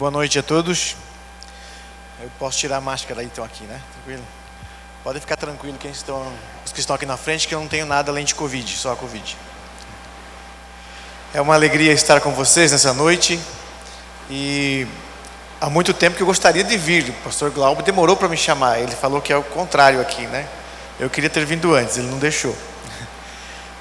Boa noite a todos. Eu posso tirar a máscara aí, então, aqui, né? Tranquilo? Podem ficar tranquilo, os que estão aqui na frente, que eu não tenho nada além de Covid, só a Covid. É uma alegria estar com vocês nessa noite. E há muito tempo que eu gostaria de vir. O pastor Glauber demorou para me chamar. Ele falou que é o contrário aqui, né? Eu queria ter vindo antes, ele não deixou.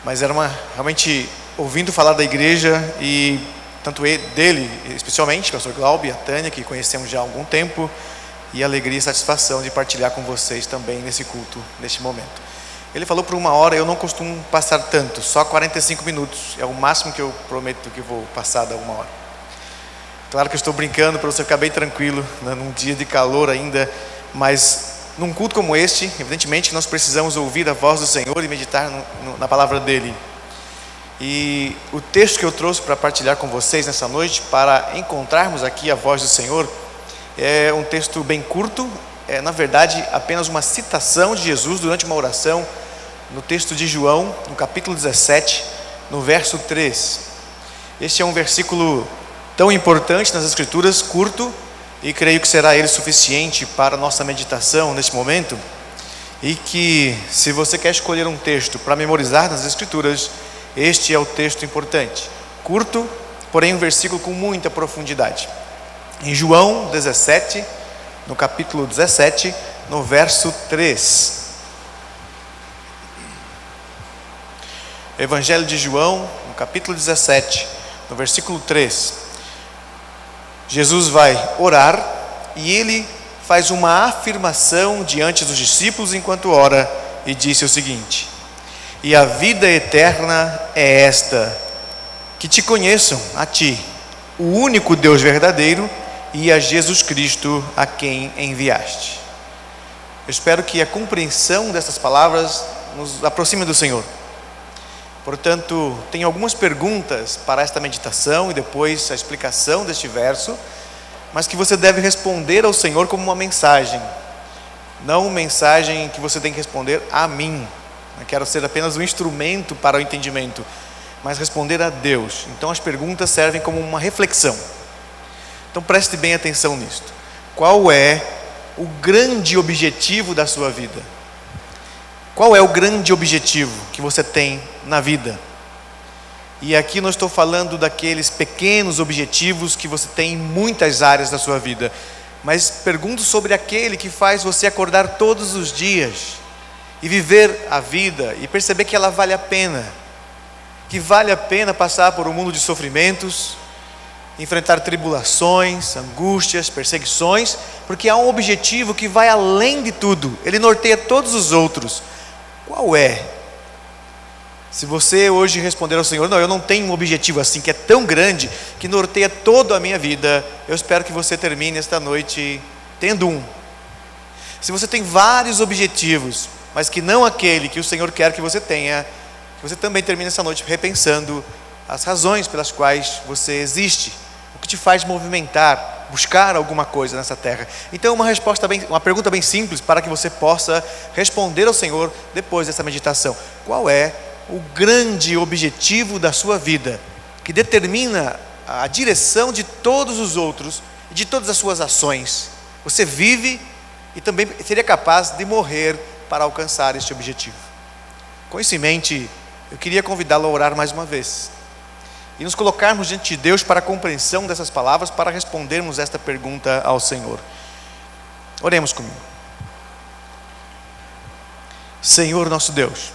Mas era realmente ouvindo falar da igreja e tanto dele, especialmente, o pastor Glauber e a Tânia, que conhecemos já há algum tempo, e a alegria e satisfação de partilhar com vocês também nesse culto, neste momento. Ele falou por 1 hora, eu não costumo passar tanto, só 45 minutos, é o máximo que eu prometo que vou passar da 1 hora. Claro que eu estou brincando para você ficar bem tranquilo, né, num dia de calor ainda, mas num culto como este, evidentemente que nós precisamos ouvir a voz do Senhor e meditar na palavra dele. E o texto que eu trouxe para partilhar com vocês nessa noite, para encontrarmos aqui a voz do Senhor, é um texto bem curto, é na verdade apenas uma citação de Jesus durante uma oração, no texto de João, no capítulo 17, no verso 3. Este é um versículo tão importante nas Escrituras, curto, e creio que será ele suficiente para a nossa meditação neste momento, e que, se você quer escolher um texto para memorizar nas Escrituras, este é o texto importante, curto, porém um versículo com muita profundidade. Em João 17, no capítulo 17, no verso 3. Evangelho de João, no capítulo 17, no versículo 3. Jesus vai orar e ele faz uma afirmação diante dos discípulos enquanto ora e disse o seguinte: e a vida eterna é esta, que te conheçam a ti, o único Deus verdadeiro, e a Jesus Cristo a quem enviaste. Eu espero que a compreensão dessas palavras nos aproxime do Senhor. Portanto, tenho algumas perguntas para esta meditação e depois a explicação deste verso, mas que você deve responder ao Senhor como uma mensagem, não uma mensagem que você tem que responder a mim. Eu quero ser apenas um instrumento para o entendimento, mas responder a Deus. Então as perguntas servem como uma reflexão. Então preste bem atenção nisto. Qual é o grande objetivo da sua vida? Qual é o grande objetivo que você tem na vida? E aqui não estou falando daqueles pequenos objetivos que você tem em muitas áreas da sua vida, mas pergunto sobre aquele que faz você acordar todos os dias e viver a vida e perceber que ela vale a pena, que vale a pena passar por um mundo de sofrimentos, enfrentar tribulações, angústias, perseguições, porque há um objetivo que vai além de tudo, ele norteia todos os outros. Qual é? Se você hoje responder ao Senhor, não, eu não tenho um objetivo assim, que é tão grande, que norteia toda a minha vida, eu espero que você termine esta noite tendo um. Se você tem vários objetivos, mas que não aquele que o Senhor quer que você tenha, que você também termine essa noite repensando as razões pelas quais você existe, o que te faz movimentar, buscar alguma coisa nessa terra. Então uma pergunta bem simples para que você possa responder ao Senhor depois dessa meditação. Qual é o grande objetivo da sua vida, que determina a direção de todos os outros e de todas as suas ações? Você vive e também seria capaz de morrer para alcançar este objetivo. Com isso em mente, eu queria convidá-lo a orar mais uma vez e nos colocarmos diante de Deus para a compreensão dessas palavras, para respondermos esta pergunta ao Senhor. Oremos comigo. Senhor nosso Deus,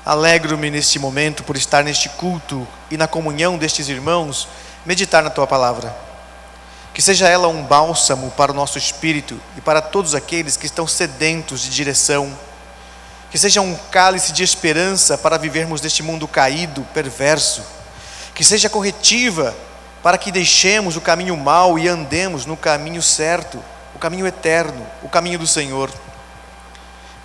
alegro-me neste momento por estar neste culto e na comunhão destes irmãos, meditar na Tua palavra. Que seja ela um bálsamo para o nosso espírito e para todos aqueles que estão sedentos de direção. Que seja um cálice de esperança para vivermos neste mundo caído, perverso. Que seja corretiva para que deixemos o caminho mau e andemos no caminho certo, o caminho eterno, o caminho do Senhor.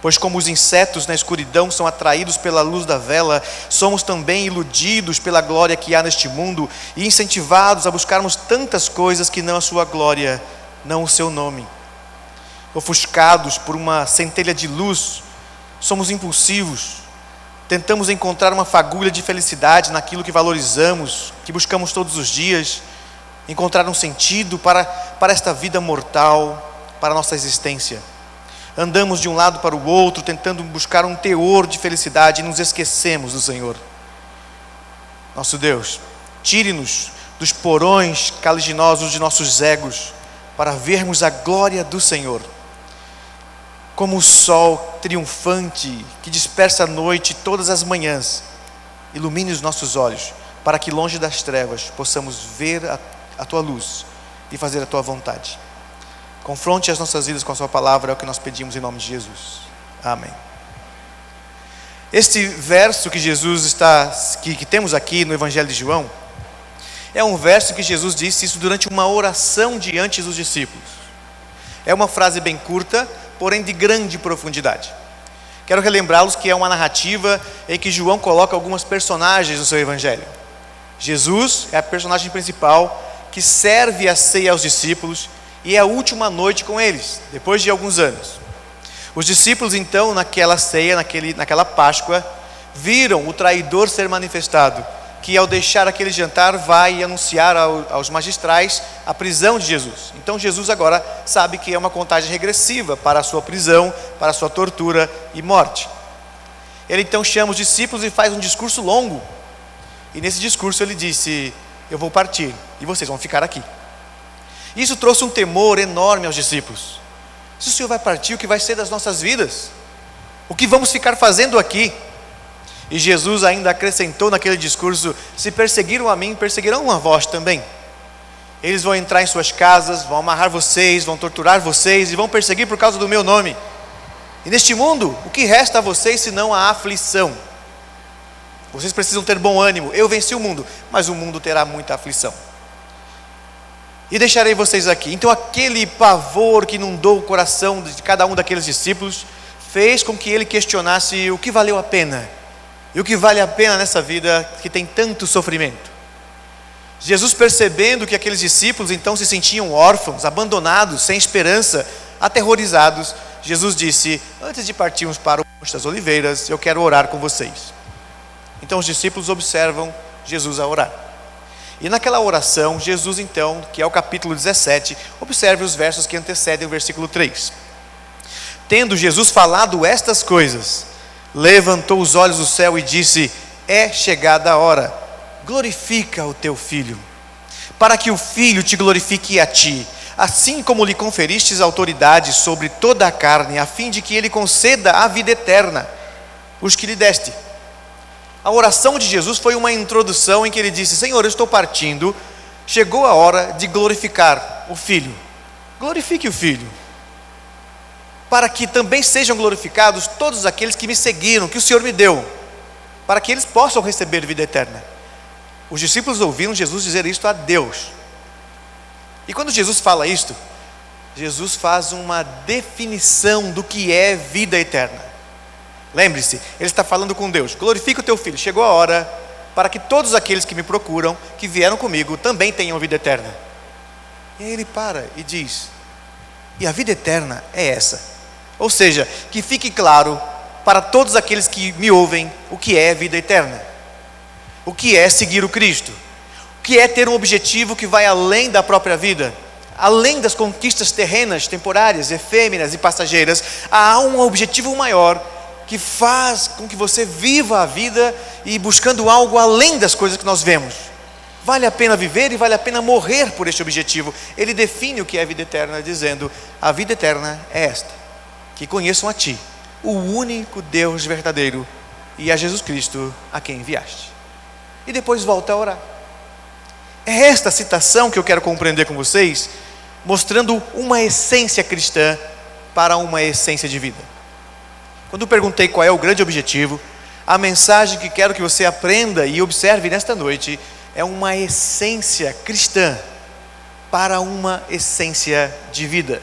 Pois como os insetos na escuridão são atraídos pela luz da vela, somos também iludidos pela glória que há neste mundo e incentivados a buscarmos tantas coisas que não a sua glória, não o seu nome. Ofuscados por uma centelha de luz, somos impulsivos, tentamos encontrar uma fagulha de felicidade naquilo que valorizamos, que buscamos todos os dias, encontrar um sentido para esta vida mortal, para a nossa existência. Andamos de um lado para o outro, tentando buscar um teor de felicidade e nos esquecemos do Senhor. Nosso Deus, tire-nos dos porões caliginosos de nossos egos, para vermos a glória do Senhor. Como o sol triunfante que dispersa a noite todas as manhãs, ilumine os nossos olhos, para que longe das trevas possamos ver a Tua luz e fazer a Tua vontade. Confronte as nossas vidas com a Sua palavra, é o que nós pedimos em nome de Jesus. Amém. Este verso que que temos aqui no Evangelho de João, é um verso que Jesus disse isso durante uma oração diante dos discípulos. É uma frase bem curta, porém de grande profundidade. Quero relembrá-los que é uma narrativa em que João coloca algumas personagens no seu evangelho. Jesus é a personagem principal que serve a ceia aos discípulos e é a última noite com eles, depois de alguns anos. Os discípulos então, naquela ceia, naquela Páscoa, viram o traidor ser manifestado, que ao deixar aquele jantar vai anunciar aos magistrais a prisão de Jesus. Então Jesus agora sabe que é uma contagem regressiva para a sua prisão, para a sua tortura e morte. Ele então chama os discípulos e faz um discurso longo. E nesse discurso ele disse: eu vou partir e vocês vão ficar aqui. Isso trouxe um temor enorme aos discípulos. Se o Senhor vai partir, o que vai ser das nossas vidas? O que vamos ficar fazendo aqui? E Jesus ainda acrescentou naquele discurso: se perseguiram a mim, perseguirão a vós também. Eles vão entrar em suas casas, vão amarrar vocês, vão torturar vocês e vão perseguir por causa do meu nome. E neste mundo, o que resta a vocês senão a aflição? Vocês precisam ter bom ânimo, eu venci o mundo, mas o mundo terá muita aflição. E deixarei vocês aqui. Então aquele pavor que inundou o coração de cada um daqueles discípulos fez com que ele questionasse o que valeu a pena. E o que vale a pena nessa vida que tem tanto sofrimento? Jesus, percebendo que aqueles discípulos então se sentiam órfãos, abandonados, sem esperança, aterrorizados, Jesus disse: antes de partirmos para o Monte das Oliveiras, eu quero orar com vocês. Então os discípulos observam Jesus a orar. E naquela oração, Jesus então, que é o capítulo 17, observe os versos que antecedem o versículo 3. Tendo Jesus falado estas coisas, levantou os olhos do céu e disse: é chegada a hora, glorifica o teu filho, para que o filho te glorifique a ti, assim como lhe conferistes autoridade sobre toda a carne, a fim de que ele conceda a vida eterna os que lhe deste. A oração de Jesus foi uma introdução em que ele disse: Senhor, eu estou partindo, chegou a hora de glorificar o filho. Glorifique o filho, para que também sejam glorificados todos aqueles que me seguiram, que o Senhor me deu, para que eles possam receber vida eterna. Os discípulos ouviram Jesus dizer isto a Deus. E quando Jesus fala isto, Jesus faz uma definição do que é vida eterna. Lembre-se, ele está falando com Deus: glorifica o teu filho, chegou a hora para que todos aqueles que me procuram, que vieram comigo, também tenham vida eterna. E aí ele para e diz: e a vida eterna é essa. Ou seja, que fique claro para todos aqueles que me ouvem o que é vida eterna, o que é seguir o Cristo, o que é ter um objetivo que vai além da própria vida, além das conquistas terrenas, temporárias, efêmeras e passageiras. Há um objetivo maior que faz com que você viva a vida e buscando algo além das coisas que nós vemos. Vale a pena viver e vale a pena morrer por este objetivo. Ele define o que é a vida eterna dizendo: a vida eterna é esta, que conheçam a ti, o único Deus verdadeiro, e a Jesus Cristo a quem enviaste. E depois volta a orar. É esta citação que eu quero compreender com vocês, mostrando uma essência cristã para uma essência de vida. Quando eu perguntei qual é o grande objetivo, a mensagem que quero que você aprenda e observe nesta noite é uma essência cristã para uma essência de vida.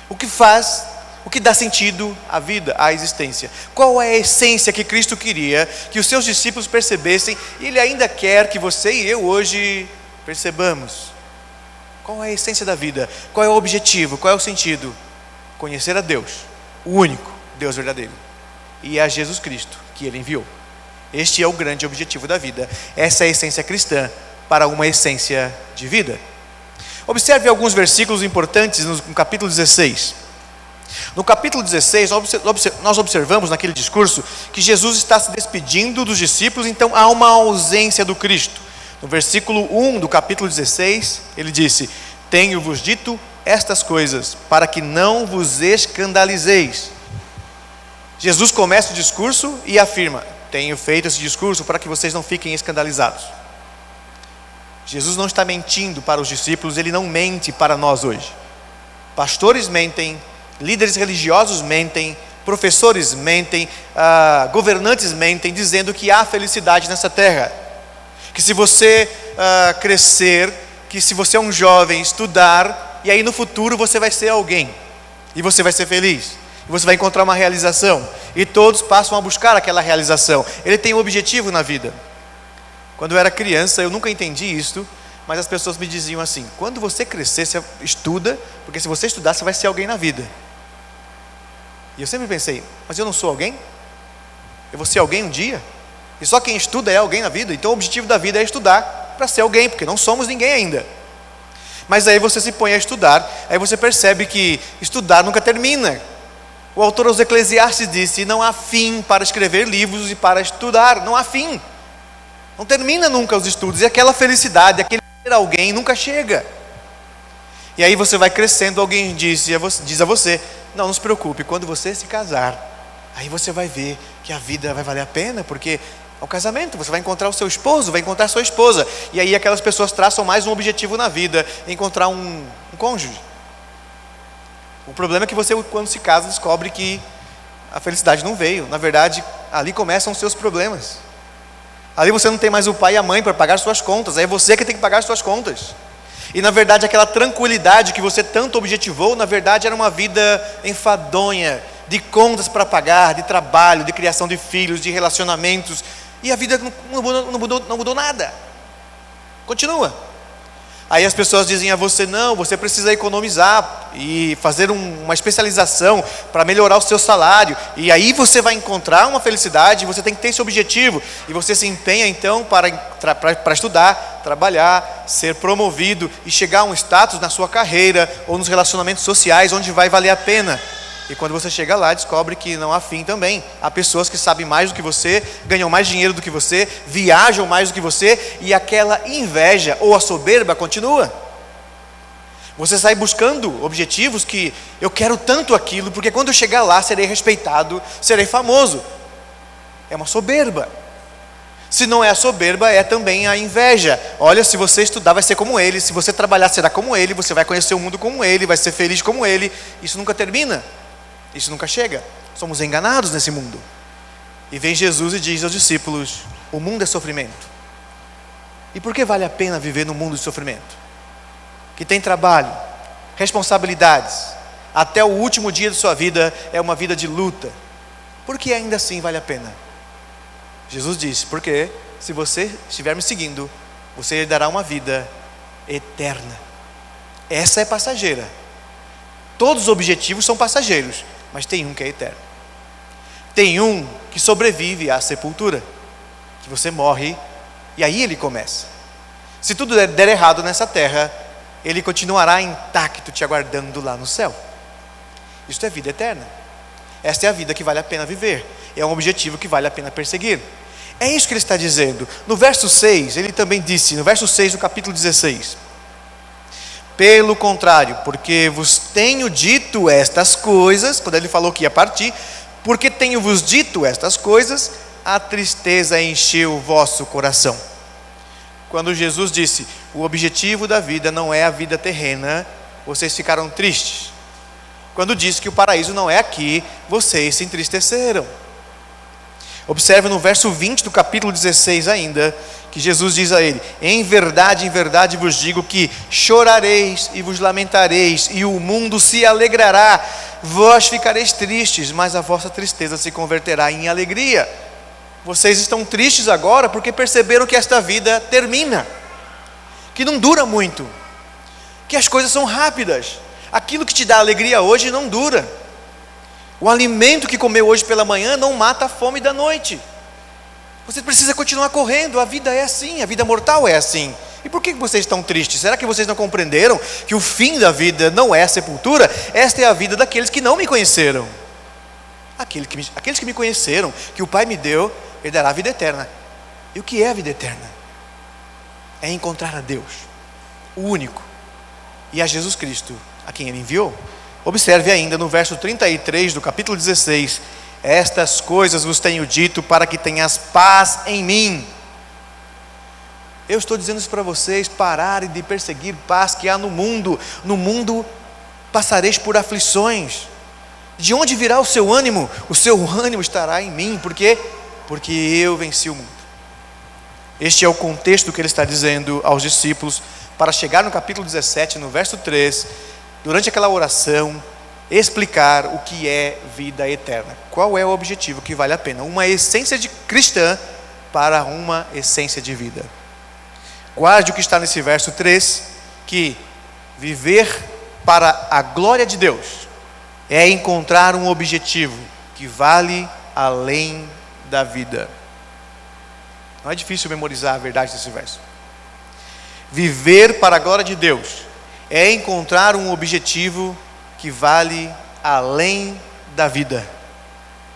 O que dá sentido à vida, à existência? Qual é a essência que Cristo queria que os seus discípulos percebessem e Ele ainda quer que você e eu hoje percebamos? Qual é a essência da vida? Qual é o objetivo? Qual é o sentido? Conhecer a Deus, o único Deus verdadeiro, e a Jesus Cristo que Ele enviou. Este é o grande objetivo da vida. Essa é a essência cristã para uma essência de vida. Observe alguns versículos importantes no capítulo 16. No capítulo 16, nós observamos naquele discurso que Jesus está se despedindo dos discípulos, então há uma ausência do Cristo. No versículo 1 do capítulo 16, ele disse: tenho-vos dito estas coisas, para que não vos escandalizeis. Jesus começa o discurso e afirma: tenho feito esse discurso para que vocês não fiquem escandalizados. Jesus não está mentindo para os discípulos, ele não mente para nós hoje. Pastores mentem, líderes religiosos mentem, professores mentem, governantes mentem, dizendo que há felicidade nessa terra. Que se você crescer, que se você é um jovem, estudar, e aí no futuro você vai ser alguém, e você vai ser feliz, e você vai encontrar uma realização, e todos passam a buscar aquela realização. Ele tem um objetivo na vida. Quando eu era criança, eu nunca entendi isto, mas as pessoas me diziam assim: quando você crescer, você estuda, porque se você estudar, você vai ser alguém na vida. E eu sempre pensei: mas eu não sou alguém? Eu vou ser alguém um dia? E só quem estuda é alguém na vida? Então o objetivo da vida é estudar para ser alguém, porque não somos ninguém ainda. Mas aí você se põe a estudar, aí você percebe que estudar nunca termina. O autor aos Eclesiastes disse: não há fim para escrever livros e para estudar, não há fim. Não termina nunca os estudos, e aquela felicidade, aquele ser alguém nunca chega. E aí você vai crescendo, alguém diz a você: não se preocupe, quando você se casar, aí você vai ver que a vida vai valer a pena, porque ao casamento você vai encontrar o seu esposo, vai encontrar a sua esposa. E aí aquelas pessoas traçam mais um objetivo na vida: encontrar um cônjuge. O problema é que você, quando se casa, descobre que a felicidade não veio. Na verdade, ali começam os seus problemas. Ali você não tem mais o pai e a mãe para pagar suas contas, aí é você que tem que pagar suas contas. E na verdade aquela tranquilidade que você tanto objetivou, na verdade era uma vida enfadonha, de contas para pagar, de trabalho, de criação de filhos, de relacionamentos. E a vida não mudou nada. Continua. Aí as pessoas dizem a você: não, você precisa economizar e fazer uma especialização para melhorar o seu salário, e aí você vai encontrar uma felicidade. Você tem que ter esse objetivo, e você se empenha então para estudar, trabalhar, ser promovido e chegar a um status na sua carreira ou nos relacionamentos sociais onde vai valer a pena. E quando você chega lá, descobre que não há fim também. Há pessoas que sabem mais do que você, ganham mais dinheiro do que você, viajam mais do que você, e aquela inveja ou a soberba continua. Você sai buscando objetivos que eu quero tanto aquilo, porque quando eu chegar lá serei respeitado, serei famoso. É uma soberba. Se não é a soberba, é também a inveja. Olha, se você estudar vai ser como ele, se você trabalhar será como ele, você vai conhecer o mundo como ele, vai ser feliz como ele. Isso nunca termina. Isso nunca chega. Somos enganados nesse mundo. E vem Jesus e diz aos discípulos: o mundo é sofrimento. E por que vale a pena viver no mundo de sofrimento? Que tem trabalho, responsabilidades, até o último dia de sua vida é uma vida de luta. Por que ainda assim vale a pena? Jesus disse: porque se você estiver me seguindo, você herdará uma vida eterna. Essa é passageira. Todos os objetivos são passageiros, mas tem um que é eterno. Tem um que sobrevive à sepultura, que você morre e aí ele começa. Se tudo der errado nessa terra, ele continuará intacto te aguardando lá no céu. Isto é vida eterna. Esta é a vida que vale a pena viver. É um objetivo que vale a pena perseguir. É isso que ele está dizendo. No verso 6, ele também disse, no verso 6 do capítulo 16: pelo contrário, porque vos tenho dito estas coisas, quando ele falou que ia partir, porque tenho vos dito estas coisas, a tristeza encheu o vosso coração. Quando Jesus disse: o objetivo da vida não é a vida terrena, vocês ficaram tristes. Quando disse que o paraíso não é aqui, vocês se entristeceram. Observe no verso 20 do capítulo 16 ainda, que Jesus diz a ele: em verdade vos digo que chorareis e vos lamentareis, e o mundo se alegrará. Vós ficareis tristes, mas a vossa tristeza se converterá em alegria. Vocês estão tristes agora porque perceberam que esta vida termina, que não dura muito, que as coisas são rápidas. Aquilo que te dá alegria hoje não dura. O alimento que comeu hoje pela manhã não mata a fome da noite. Você precisa continuar correndo. A vida é assim, a vida mortal é assim. E por que vocês estão tristes? Será que vocês não compreenderam que o fim da vida não é a sepultura? Esta é a vida daqueles que não me conheceram. Aqueles que me conheceram, que o Pai me deu, Ele dará a vida eterna. E o que é a vida eterna? É encontrar a Deus, o único, e a Jesus Cristo, a quem Ele enviou. Observe ainda no verso 33 do capítulo 16: estas coisas vos tenho dito para que tenhas paz em mim. Eu estou dizendo isso para vocês pararem de perseguir paz que há no mundo. No mundo passareis por aflições. De onde virá o seu ânimo? O seu ânimo estará em mim. Por quê? Porque eu venci o mundo. Este é o contexto que ele está dizendo aos discípulos, para chegar no capítulo 17, no verso 3, durante aquela oração, explicar o que é vida eterna. Qual é o objetivo que vale a pena? Uma essência de cristã para uma essência de vida. Guarde o que está nesse verso 3, que viver para a glória de Deus é encontrar um objetivo que vale além da vida. Não é difícil memorizar a verdade desse verso. Viver para a glória de Deus é encontrar um objetivo que vale além da vida.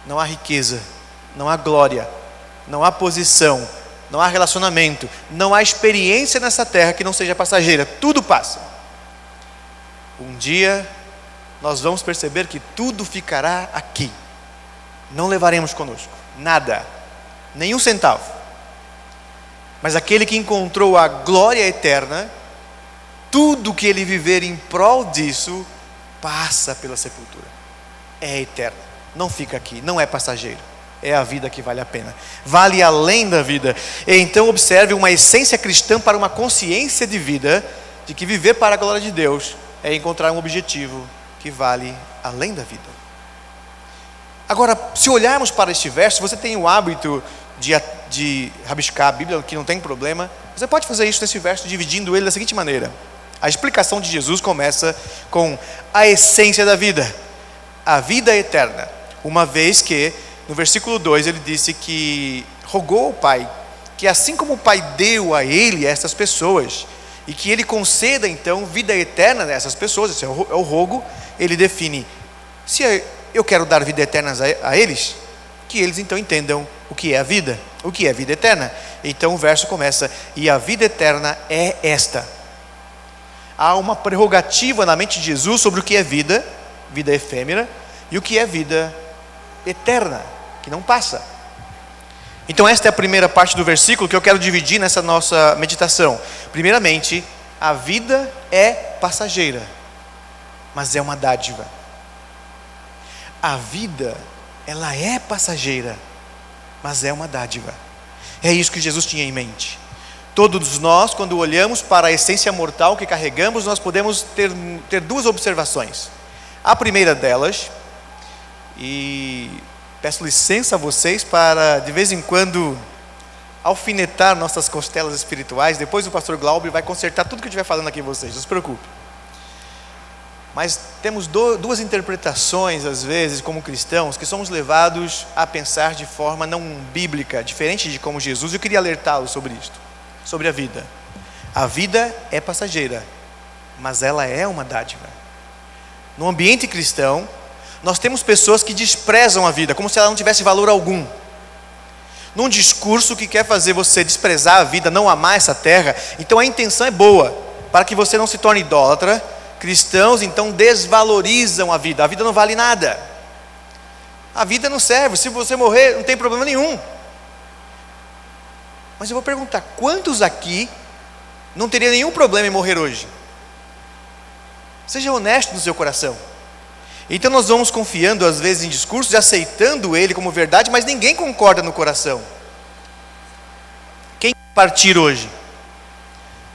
Não há riqueza, não há glória, não há posição, não há relacionamento, não há experiência nessa terra que não seja passageira. Tudo passa. Um dia nós vamos perceber que tudo ficará aqui. Não levaremos conosco nada, nenhum centavo. Mas aquele que encontrou a glória eterna, tudo que ele viver em prol disso passa pela sepultura. É eterno, não fica aqui, não é passageiro. É a vida que vale a pena, vale além da vida. Então observe uma essência cristã para uma consciência de vida, de que viver para a glória de Deus é encontrar um objetivo que vale além da vida. Agora, se olharmos para este verso, você tem o hábito de rabiscar a Bíblia, que não tem problema. Você pode fazer isso nesse verso, dividindo ele da seguinte maneira: a explicação de Jesus começa com a essência da vida, a vida eterna, uma vez que no versículo 2 ele disse que rogou ao Pai, que assim como o Pai deu a ele, a essas pessoas, e que ele conceda então vida eterna a essas pessoas, esse é o rogo. Ele define: se eu quero dar vida eterna a eles, que eles então entendam o que é a vida, o que é vida eterna. Então o verso começa: e a vida eterna é esta. Há uma prerrogativa na mente de Jesus sobre o que é vida, vida efêmera, e o que é vida eterna, que não passa. Então esta é a primeira parte do versículo que eu quero dividir nessa nossa meditação. Primeiramente, a vida é passageira, mas é uma dádiva. A vida, ela é passageira, mas é uma dádiva. É isso que Jesus tinha em mente. Todos nós, quando olhamos para a essência mortal que carregamos, nós podemos ter duas observações. A primeira delas, e peço licença a vocês para de vez em quando alfinetar nossas costelas espirituais. Depois o pastor Glauber vai consertar tudo que eu estiver falando aqui em vocês, não se preocupe. Mas temos duas interpretações, às vezes, como cristãos, que somos levados a pensar de forma não bíblica, diferente de como Jesus. Eu queria alertá-los sobre isto, sobre a vida. A vida é passageira, mas ela é uma dádiva. No ambiente cristão, nós temos pessoas que desprezam a vida, como se ela não tivesse valor algum. Num discurso que quer fazer você desprezar a vida, não amar essa terra, então a intenção é boa, para que você não se torne idólatra. Cristãos então desvalorizam a vida não vale nada. A vida não serve, se você morrer não tem problema nenhum. Mas eu vou perguntar, quantos aqui não teria nenhum problema em morrer hoje? Seja honesto no seu coração. Então nós vamos confiando às vezes em discursos e aceitando ele como verdade, mas ninguém concorda no coração. Quem partir hoje?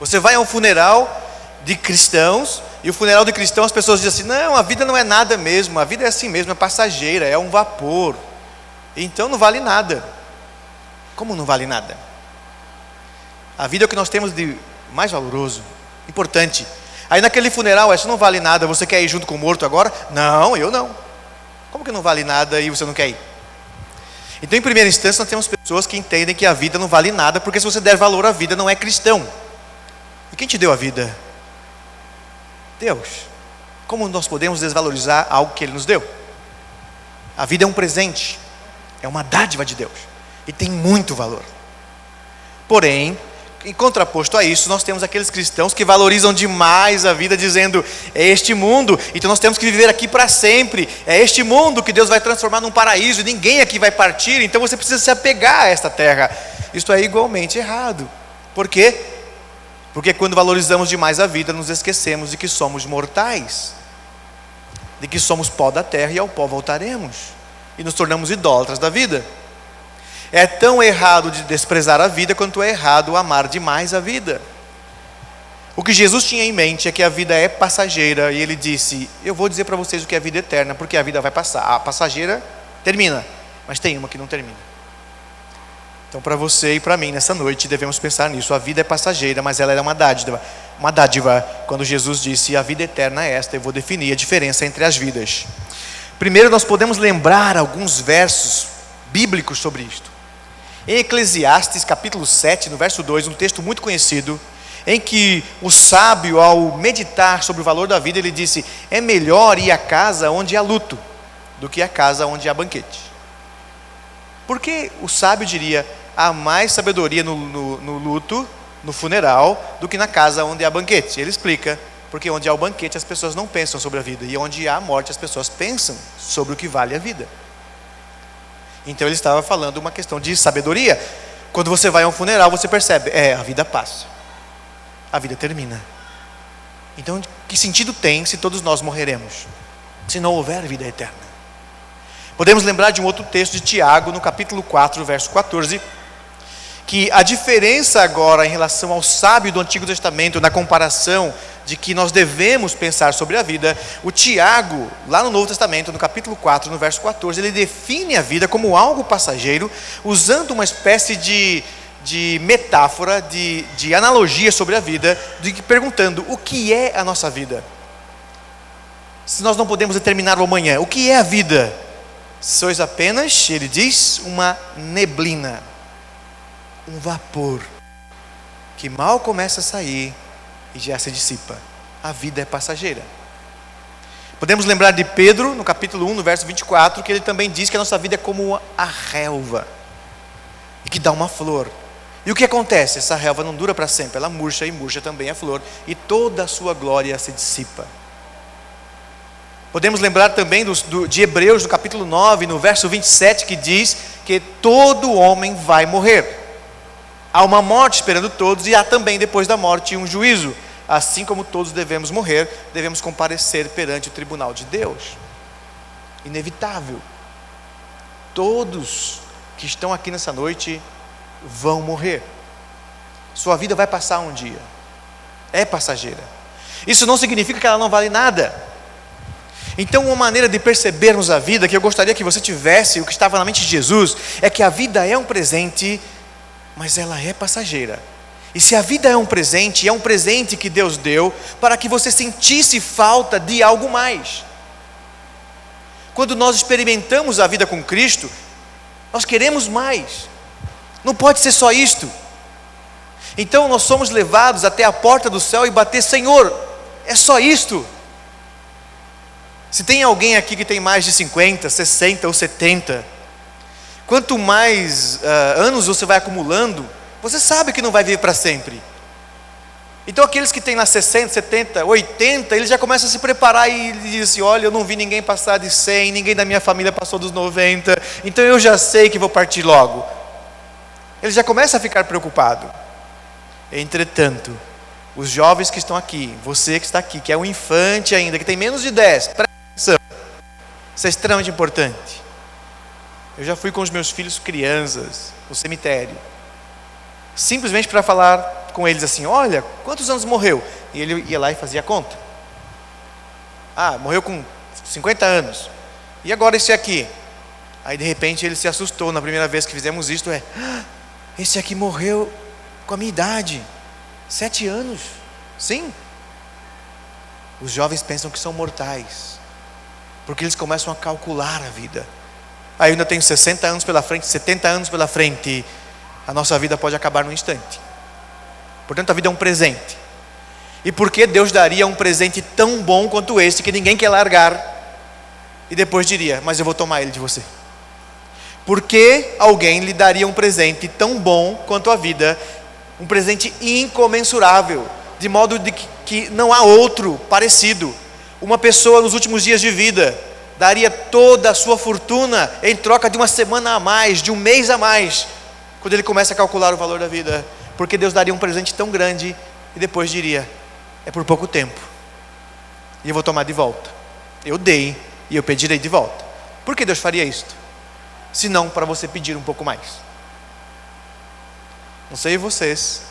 Você vai a um funeral de cristãos, e o funeral de cristão as pessoas dizem assim: não, a vida não é nada mesmo, a vida é assim mesmo, é passageira, é um vapor, então não vale nada. Como não vale nada? A vida é o que nós temos de mais valoroso, importante. Aí naquele funeral, isso não vale nada, você quer ir junto com o morto agora? Não, eu não. Como que não vale nada e você não quer ir? Então, em primeira instância, nós temos pessoas que entendem que a vida não vale nada, porque se você der valor à vida, não é cristão. E quem te deu a vida? Deus. Como nós podemos desvalorizar algo que Ele nos deu? A vida é um presente, é uma dádiva de Deus e tem muito valor. Porém, em contraposto a isso, nós temos aqueles cristãos que valorizam demais a vida, dizendo: é este mundo, então nós temos que viver aqui para sempre, é este mundo que Deus vai transformar num paraíso e ninguém aqui vai partir, então você precisa se apegar a esta terra. Isto é igualmente errado. Por quê? Porque quando valorizamos demais a vida, nos esquecemos de que somos mortais, de que somos pó da terra e ao pó voltaremos, e nos tornamos idólatras da vida. É tão errado de desprezar a vida quanto é errado amar demais a vida. O que Jesus tinha em mente é que a vida é passageira, e Ele disse: eu vou dizer para vocês o que é a vida eterna, porque a vida vai passar. A passageira termina, mas tem uma que não termina. Então, para você e para mim, nessa noite, devemos pensar nisso. A vida é passageira, mas ela é uma dádiva. Uma dádiva, quando Jesus disse: a vida eterna é esta. Eu vou definir a diferença entre as vidas. Primeiro, nós podemos lembrar alguns versos bíblicos sobre isto. Em Eclesiastes capítulo 7, no verso 2, um texto muito conhecido, em que o sábio, ao meditar sobre o valor da vida, ele disse: é melhor ir à casa onde há luto do que à casa onde há banquete. Porque o sábio diria: há mais sabedoria no luto, no funeral, do que na casa onde há banquete. Ele explica: porque onde há o banquete as pessoas não pensam sobre a vida, e onde há a morte as pessoas pensam sobre o que vale a vida. Então ele estava falando uma questão de sabedoria. Quando você vai a um funeral, você percebe: a vida passa, a vida termina. Então, que sentido tem se todos nós morreremos, se não houver vida eterna? Podemos lembrar de um outro texto de Tiago, no capítulo 4, verso 14, que a diferença agora em relação ao sábio do Antigo Testamento, na comparação de que nós devemos pensar sobre a vida, o Tiago, lá no Novo Testamento, no capítulo 4, no verso 14, ele define a vida como algo passageiro, usando uma espécie de metáfora, de analogia sobre a vida, perguntando: o que é a nossa vida? Se nós não podemos determinar o amanhã, o que é a vida? Sois apenas, ele diz, uma neblina, um vapor, que mal começa a sair e já se dissipa. A vida é passageira. Podemos lembrar de Pedro, no capítulo 1, no verso 24, que ele também diz que a nossa vida é como a relva, e que dá uma flor. E o que acontece? Essa relva não dura para sempre, ela murcha, e murcha também a flor, e toda a sua glória se dissipa. Podemos lembrar também de Hebreus, no capítulo 9, no verso 27, que diz que todo homem vai morrer. Há uma morte esperando todos, e há também depois da morte um juízo. Assim como todos devemos morrer, devemos comparecer perante o tribunal de Deus. Inevitável. Todos que estão aqui nessa noite vão morrer. Sua vida vai passar um dia. É passageira. Isso não significa que ela não vale nada. Então, uma maneira de percebermos a vida, que eu gostaria que você tivesse, o que estava na mente de Jesus, é que a vida é um presente, mas ela é passageira. E se a vida é um presente que Deus deu para que você sentisse falta de algo mais. Quando nós experimentamos a vida com Cristo, nós queremos mais. Não pode ser só isto. Então nós somos levados até a porta do céu e bater: Senhor, é só isto? Se tem alguém aqui que tem mais de 50, 60 ou 70, quanto mais anos você vai acumulando, você sabe que não vai viver para sempre. Então aqueles que têm lá 60, 70, 80, eles já começam a se preparar e dizem assim: olha, eu não vi ninguém passar de 100, ninguém da minha família passou dos 90, então eu já sei que vou partir logo. Ele já começa a ficar preocupado. Entretanto, os jovens que estão aqui, você que está aqui, que é um infante ainda, que tem menos de 10, presta atenção, isso é extremamente importante. Eu já fui com os meus filhos crianças no cemitério, simplesmente para falar com eles assim: olha, quantos anos morreu? E ele ia lá e fazia a conta. Morreu com 50 anos. E agora esse aqui? Aí de repente ele se assustou na primeira vez que fizemos isto: esse aqui morreu com a minha idade, 7 anos. Sim. Os jovens pensam que são mortais, porque eles começam a calcular a vida. Eu ainda tenho 60 anos pela frente, 70 anos pela frente. A nossa vida pode acabar num instante. Portanto, a vida é um presente. E por que Deus daria um presente tão bom quanto esse, que ninguém quer largar, e depois diria, mas eu vou tomar ele de você? Por que alguém lhe daria um presente tão bom quanto a vida, um presente incomensurável, de modo de que não há outro parecido? Uma pessoa nos últimos dias de vida daria toda a sua fortuna em troca de uma semana a mais, de um mês a mais, quando ele começa a calcular o valor da vida. Porque Deus daria um presente tão grande e depois diria, é por pouco tempo, e eu vou tomar de volta. Eu dei e eu pedirei de volta. Por que Deus faria isto? Se não para você pedir um pouco mais. Não sei vocês,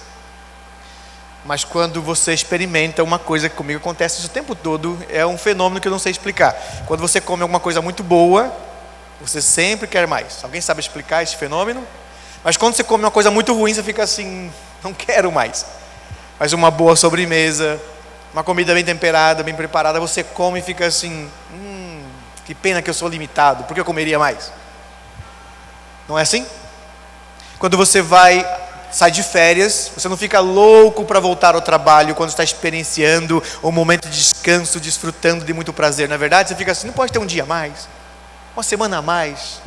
mas quando você experimenta uma coisa que comigo acontece isso o tempo todo, é um fenômeno que eu não sei explicar. Quando você come alguma coisa muito boa, você sempre quer mais. Alguém sabe explicar esse fenômeno? Mas quando você come uma coisa muito ruim, você fica assim, não quero mais. Mas uma boa sobremesa, uma comida bem temperada, bem preparada, você come e fica assim, que pena que eu sou limitado, porque eu comeria mais. Não é assim? Quando você sai de férias, você não fica louco para voltar ao trabalho quando está experienciando um momento de descanso, desfrutando de muito prazer. Na verdade, você fica assim, não pode ter um dia a mais, uma semana a mais.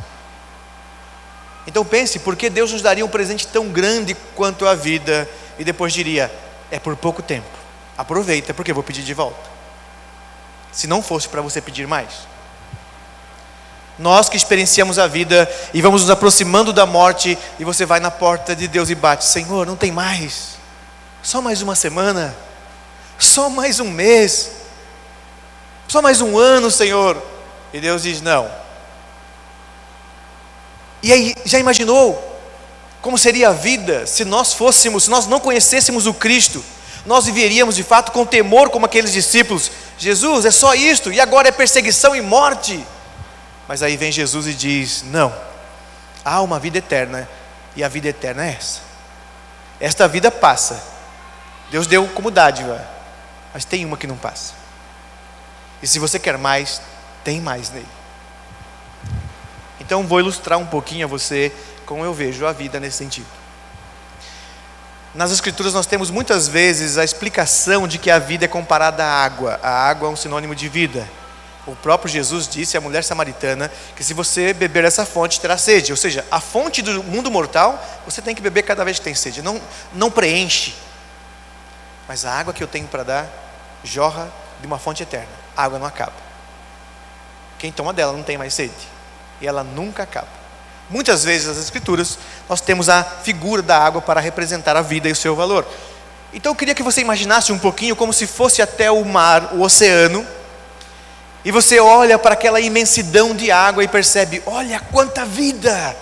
Então pense, por que Deus nos daria um presente tão grande quanto a vida e depois diria, é por pouco tempo, aproveita porque eu vou pedir de volta. Se não fosse para você pedir mais. Nós que experienciamos a vida e vamos nos aproximando da morte, e você vai na porta de Deus e bate, Senhor, não tem mais, só mais uma semana, só mais um mês, só mais um ano, Senhor. E Deus diz, não. E aí, já imaginou como seria a vida se nós não conhecêssemos o Cristo? Nós viveríamos de fato com temor como aqueles discípulos. Jesus, é só isto, e agora é perseguição e morte. Mas aí vem Jesus e diz, não, há uma vida eterna, e a vida eterna é essa. Esta vida passa, Deus deu como dádiva, mas tem uma que não passa. E se você quer mais, tem mais nele. Então vou ilustrar um pouquinho a você como eu vejo a vida nesse sentido. Nas Escrituras nós temos muitas vezes a explicação de que a vida é comparada à água. A água é um sinônimo de vida. O próprio Jesus disse à mulher samaritana que se você beber essa fonte terá sede. Ou seja, a fonte do mundo mortal você tem que beber cada vez que tem sede. Não preenche. Mas a água que eu tenho para dar jorra de uma fonte eterna. A água não acaba. Quem toma dela não tem mais sede. E ela nunca acaba. Muitas vezes nas Escrituras nós temos a figura da água para representar a vida e o seu valor. Então eu queria que você imaginasse um pouquinho como se fosse até o mar, o oceano, e você olha para aquela imensidão de água e percebe, olha quanta vida,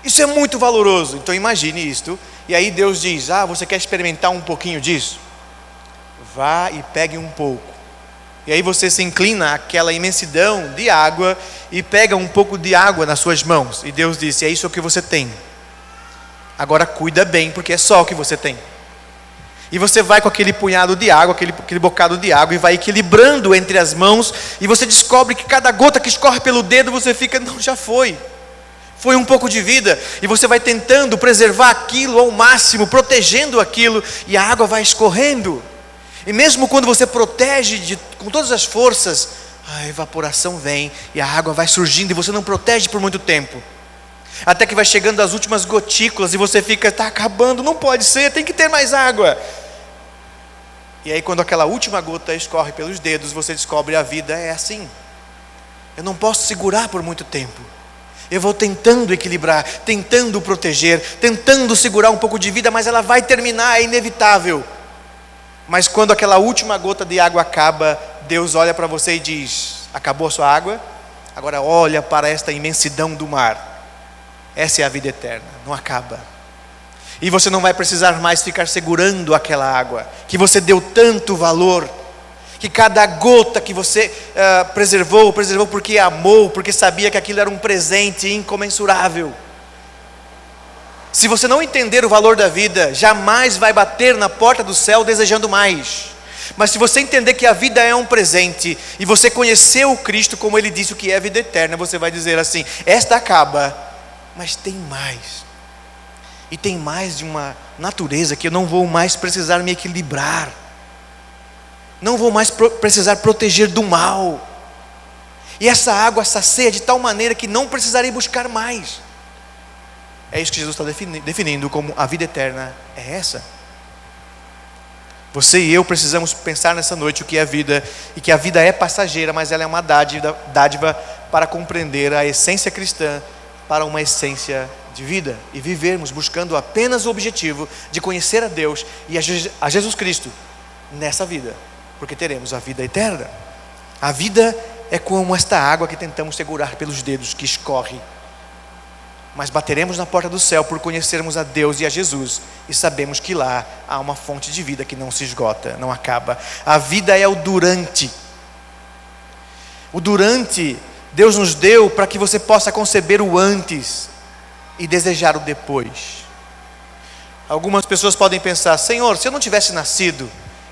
isso é muito valoroso. Então imagine isto, e aí Deus diz, você quer experimentar um pouquinho disso? Vá e pegue um pouco. E aí você se inclina àquela imensidão de água e pega um pouco de água nas suas mãos. E Deus disse, é isso que você tem. Agora cuida bem, porque é só o que você tem. E você vai com aquele punhado de água, aquele bocado de água, e vai equilibrando entre as mãos, e você descobre que cada gota que escorre pelo dedo, você fica, não, já foi um pouco de vida, e você vai tentando preservar aquilo ao máximo, protegendo aquilo, e a água vai escorrendo. E mesmo quando você protege com todas as forças, a evaporação vem, e a água vai surgindo, e você não protege por muito tempo, até que vai chegando as últimas gotículas, e você fica, está acabando, não pode ser, tem que ter mais água. E aí quando aquela última gota escorre pelos dedos, você descobre, a vida é assim, eu não posso segurar por muito tempo, eu vou tentando equilibrar, tentando proteger, tentando segurar um pouco de vida, mas ela vai terminar, é inevitável. Mas quando aquela última gota de água acaba, Deus olha para você e diz, acabou a sua água? Agora olha para esta imensidão do mar. Essa é a vida eterna, não acaba. E você não vai precisar mais ficar segurando aquela água, que você deu tanto valor, que cada gota que você preservou porque amou, porque sabia que aquilo era um presente incomensurável. Se você não entender o valor da vida, jamais vai bater na porta do céu desejando mais. Mas se você entender que a vida é um presente, e você conheceu o Cristo como Ele disse o que é a vida eterna, você vai dizer assim, esta acaba, mas tem mais. E tem mais de uma natureza que eu não vou mais precisar me equilibrar. Não vou mais precisar proteger do mal. E essa água sacia de tal maneira que não precisarei buscar mais. É isso que Jesus está definindo como a vida eterna é essa. Você e eu precisamos pensar nessa noite o que é a vida, e que a vida é passageira, mas ela é uma dádiva para compreender a essência cristã, para uma essência de vida, e vivermos buscando apenas o objetivo de conhecer a Deus e a Jesus Cristo nessa vida, porque teremos a vida eterna. A vida é como esta água que tentamos segurar pelos dedos, que escorre, mas bateremos na porta do céu por conhecermos a Deus e a Jesus, e sabemos que lá há uma fonte de vida que não se esgota, não acaba. A vida é o durante. O durante Deus nos deu para que você possa conceber o antes e desejar o depois. Algumas pessoas podem pensar: Senhor, se eu não tivesse nascido,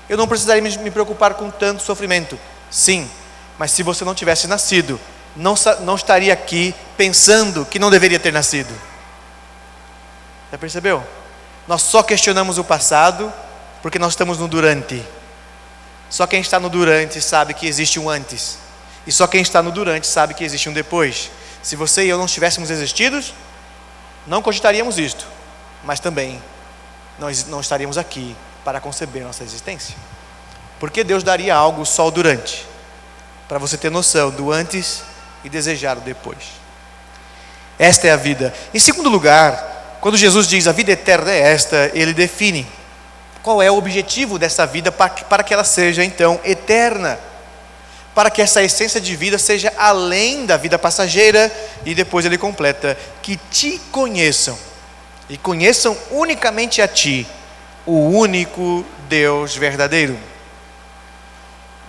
eu não precisaria me preocupar com tanto sofrimento. Sim, mas se você não tivesse nascido, não estaria aqui pensando que não deveria ter nascido. Já percebeu? Nós só questionamos o passado porque nós estamos no durante. Só quem está no durante sabe que existe um antes, e só quem está no durante sabe que existe um depois. Se você e eu não estivéssemos existidos, não cogitaríamos isto, mas também não estaríamos aqui para conceber nossa existência. Porque Deus daria algo só o durante, para você ter noção do antes e desejar o depois. Esta é a vida. Em segundo lugar, quando Jesus diz a vida eterna é esta, Ele define qual é o objetivo dessa vida para que ela seja então eterna, para que essa essência de vida seja além da vida passageira. E depois Ele completa: que te conheçam, e conheçam unicamente a ti, o único Deus verdadeiro.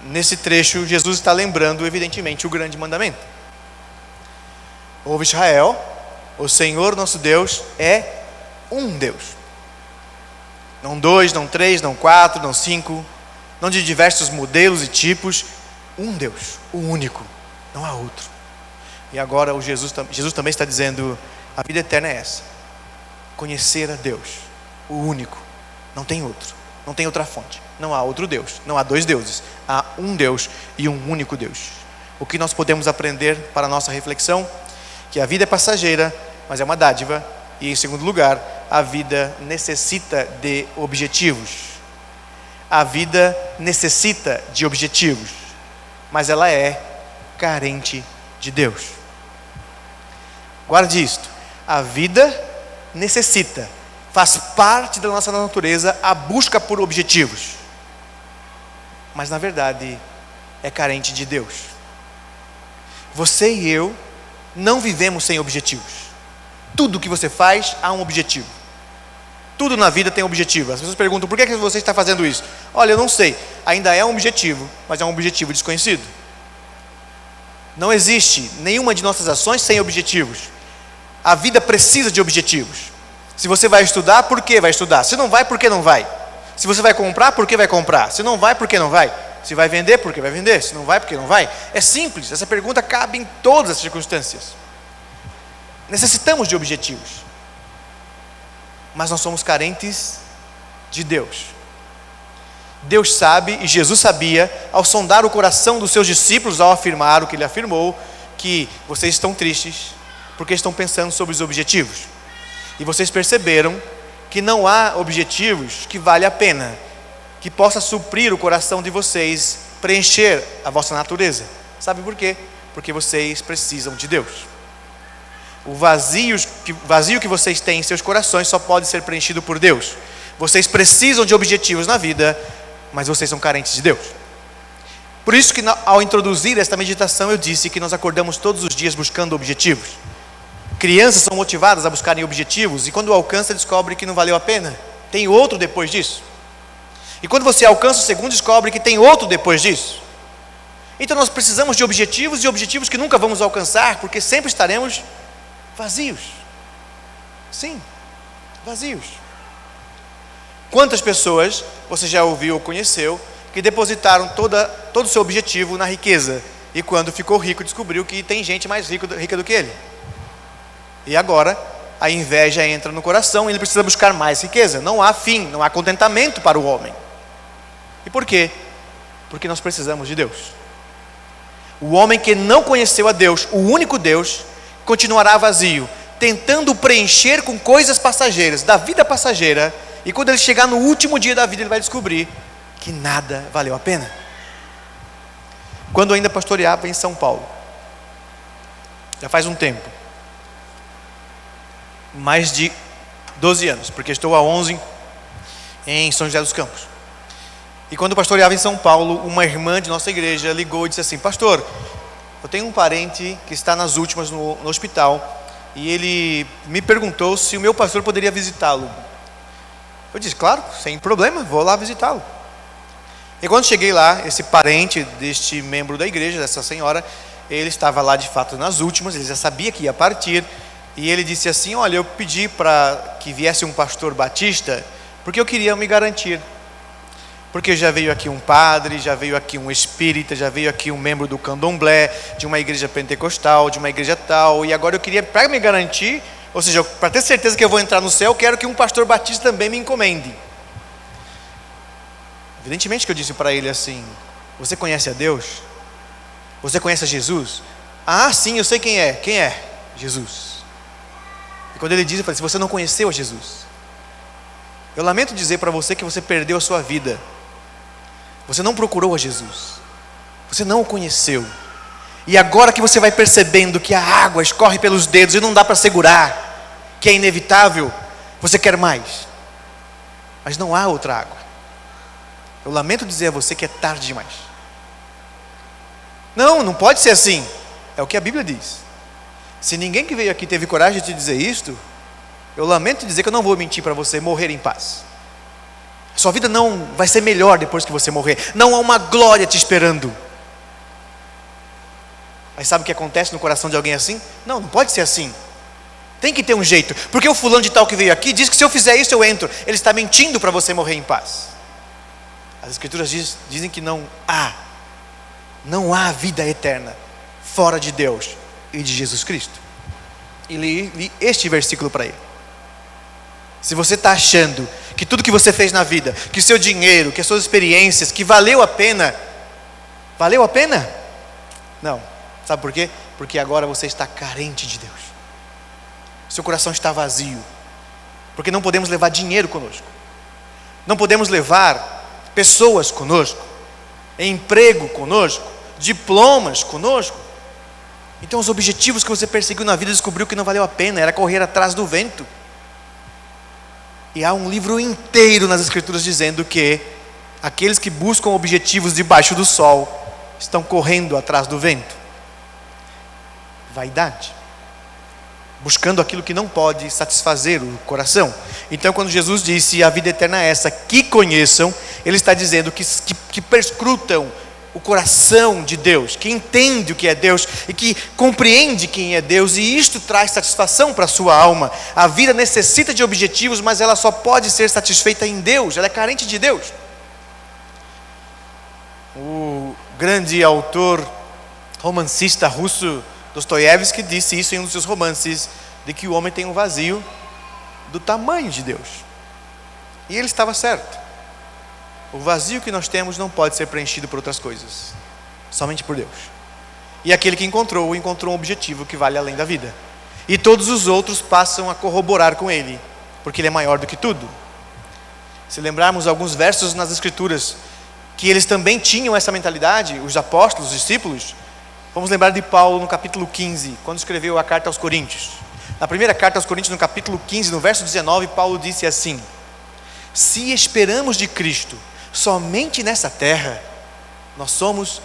Nesse trecho, Jesus está lembrando evidentemente o grande mandamento. Ouve, Israel, o Senhor nosso Deus é um Deus. Não dois, não três, não quatro, não cinco, não de diversos modelos e tipos. Um Deus, o único, não há outro. E agora Jesus também está dizendo: a vida eterna é essa, conhecer a Deus, o único, não tem outro, não tem outra fonte, não há outro Deus, não há dois deuses, há um Deus e um único Deus. O que nós podemos aprender para a nossa reflexão? Que a vida é passageira, mas é uma dádiva. E em segundo lugar, a vida necessita de objetivos. A vida necessita de objetivos, mas ela é carente de Deus. Guarde isto: a vida necessita, faz parte da nossa natureza a busca por objetivos, mas na verdade é carente de Deus. Você e eu não vivemos sem objetivos. Tudo que você faz há um objetivo. Tudo na vida tem objetivo. As pessoas perguntam: por que você está fazendo isso? Olha, eu não sei. Ainda é um objetivo, mas é um objetivo desconhecido. Não existe nenhuma de nossas ações sem objetivos. A vida precisa de objetivos. Se você vai estudar, por que vai estudar? Se não vai, por que não vai? Se você vai comprar, por que vai comprar? Se não vai, por que não vai? Se vai vender, por que vai vender? Se não vai, por que não vai? É simples, essa pergunta cabe em todas as circunstâncias. Necessitamos de objetivos, mas nós somos carentes de Deus. Deus sabe, e Jesus sabia, ao sondar o coração dos seus discípulos, ao afirmar o que Ele afirmou, que vocês estão tristes porque estão pensando sobre os objetivos. E vocês perceberam que não há objetivos que vale a pena, que possa suprir o coração de vocês, preencher a vossa natureza. Sabe por quê? Porque vocês precisam de Deus. O vazio que vocês têm em seus corações só pode ser preenchido por Deus. Vocês precisam de objetivos na vida, mas vocês são carentes de Deus. Por isso que ao introduzir esta meditação eu disse que nós acordamos todos os dias buscando objetivos. Crianças são motivadas a buscarem objetivos, e quando alcança descobre que não valeu a pena, tem outro depois disso. E quando você alcança o segundo, descobre que tem outro depois disso. Então nós precisamos de objetivos, e objetivos que nunca vamos alcançar, porque sempre estaremos vazios. Sim, vazios. Quantas pessoas você já ouviu ou conheceu que depositaram todo o seu objetivo na riqueza, e quando ficou rico descobriu que tem gente mais rica do que ele? E agora a inveja entra no coração e ele precisa buscar mais riqueza. Não há fim, não há contentamento para o homem. E por quê? Porque nós precisamos de Deus. O homem que não conheceu a Deus, o único Deus, continuará vazio, tentando preencher com coisas passageiras, da vida passageira, e quando ele chegar no último dia da vida, ele vai descobrir que nada valeu a pena. Quando eu ainda pastoreava em São Paulo, já faz um tempo, mais de 12 anos, porque estou há 11 em São José dos Campos. E quando eu pastoreava em São Paulo, uma irmã de nossa igreja ligou e disse assim: pastor, eu tenho um parente que está nas últimas no hospital, e ele me perguntou se o meu pastor poderia visitá-lo. Eu disse: claro, sem problema, vou lá visitá-lo. E quando cheguei lá, esse parente deste membro da igreja, dessa senhora, ele estava lá de fato nas últimas, ele já sabia que ia partir, e ele disse assim: olha, eu pedi para que viesse um pastor batista, porque eu queria me garantir. Porque já veio aqui um padre, já veio aqui um espírita, já veio aqui um membro do candomblé, de uma igreja pentecostal, de uma igreja tal, e agora eu queria, para me garantir, ou seja, para ter certeza que eu vou entrar no céu, eu quero que um pastor batista também me encomende. Evidentemente que eu disse para ele assim: você conhece a Deus? Você conhece a Jesus? Ah, sim, eu sei quem é. Quem é? Jesus. E quando ele disse, eu falei: se você não conheceu a Jesus, eu lamento dizer para você que você perdeu a sua vida. Você não procurou a Jesus, você não o conheceu, e agora que você vai percebendo que a água escorre pelos dedos e não dá para segurar, que é inevitável, você quer mais, mas não há outra água. Eu lamento dizer a você que é tarde demais. Não pode ser assim, é o que a Bíblia diz. Se ninguém que veio aqui teve coragem de te dizer isto, eu lamento dizer que eu não vou mentir para você morrer em paz. Sua vida não vai ser melhor depois que você morrer. Não há uma glória te esperando. Mas sabe o que acontece no coração de alguém assim? Não pode ser assim. Tem que ter um jeito. Porque o fulano de tal que veio aqui diz que se eu fizer isso eu entro. Ele está mentindo para você morrer em paz. As escrituras dizem que não há vida eterna fora de Deus e de Jesus Cristo. E li este versículo para ele. Se você está achando que tudo que você fez na vida, que o seu dinheiro, que as suas experiências, que valeu a pena? Não. Sabe por quê? Porque agora você está carente de Deus. Seu coração está vazio. Porque não podemos levar dinheiro conosco. Não podemos levar pessoas conosco, emprego conosco, diplomas conosco. Então os objetivos que você perseguiu na vida descobriu que não valeu a pena, era correr atrás do vento. E há um livro inteiro nas escrituras dizendo que aqueles que buscam objetivos debaixo do sol estão correndo atrás do vento. Vaidade. Buscando aquilo que não pode satisfazer o coração. Então quando Jesus disse a vida eterna é essa, que conheçam, ele está dizendo que perscrutam o coração de Deus, que entende o que é Deus e que compreende quem é Deus, e isto traz satisfação para a sua alma. A vida necessita de objetivos, mas ela só pode ser satisfeita em Deus, ela é carente de Deus. O grande autor romancista russo Dostoiévski disse isso em um dos seus romances, de que o homem tem um vazio do tamanho de Deus. E ele estava certo. O vazio que nós temos não pode ser preenchido por outras coisas, somente por Deus. E aquele que encontrou um objetivo que vale além da vida. E todos os outros passam a corroborar com ele, porque ele é maior do que tudo. Se lembrarmos alguns versos nas escrituras, que eles também tinham essa mentalidade, os apóstolos, os discípulos, vamos lembrar de Paulo no capítulo 15, quando escreveu a carta aos Coríntios. Na primeira carta aos Coríntios, no capítulo 15, no verso 19, Paulo disse assim: se esperamos de Cristo somente nessa terra, nós somos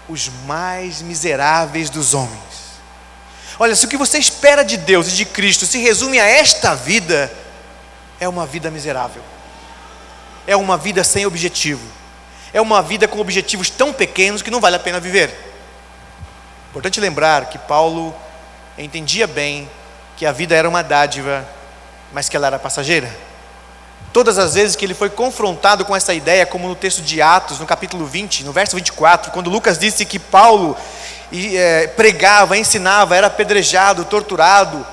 os mais miseráveis dos homens. Olha, se o que você espera de Deus e de Cristo se resume a esta vida, é uma vida miserável, é uma vida sem objetivo, é uma vida com objetivos tão pequenos que não vale a pena viver. Importante lembrar que Paulo entendia bem que a vida era uma dádiva, mas que ela era passageira. Todas as vezes que ele foi confrontado com essa ideia, como no texto de Atos, no capítulo 20, no verso 24, quando Lucas disse que Paulo pregava, ensinava, era apedrejado, torturado,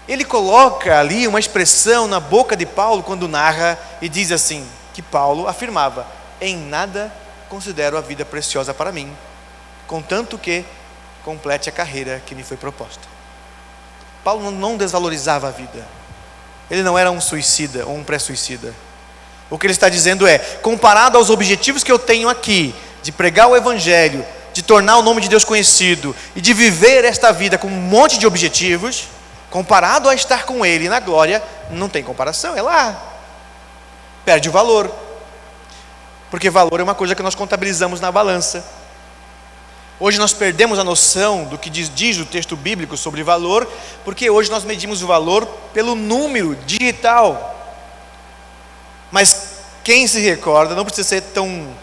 ele coloca ali uma expressão na boca de Paulo quando narra e diz assim, que Paulo afirmava: em nada considero a vida preciosa para mim, contanto que complete a carreira que me foi proposta. Paulo não desvalorizava a vida. Ele não era um suicida ou um pré-suicida. O que ele está dizendo é, comparado aos objetivos que eu tenho aqui, de pregar o evangelho, de tornar o nome de Deus conhecido e de viver esta vida com um monte de objetivos, comparado a estar com Ele na glória, não tem comparação, é lá. Perde o valor. Porque valor é uma coisa que nós contabilizamos na balança. Hoje nós perdemos a noção do que diz o texto bíblico sobre valor, porque hoje nós medimos o valor pelo número digital. Mas quem se recorda, não precisa ser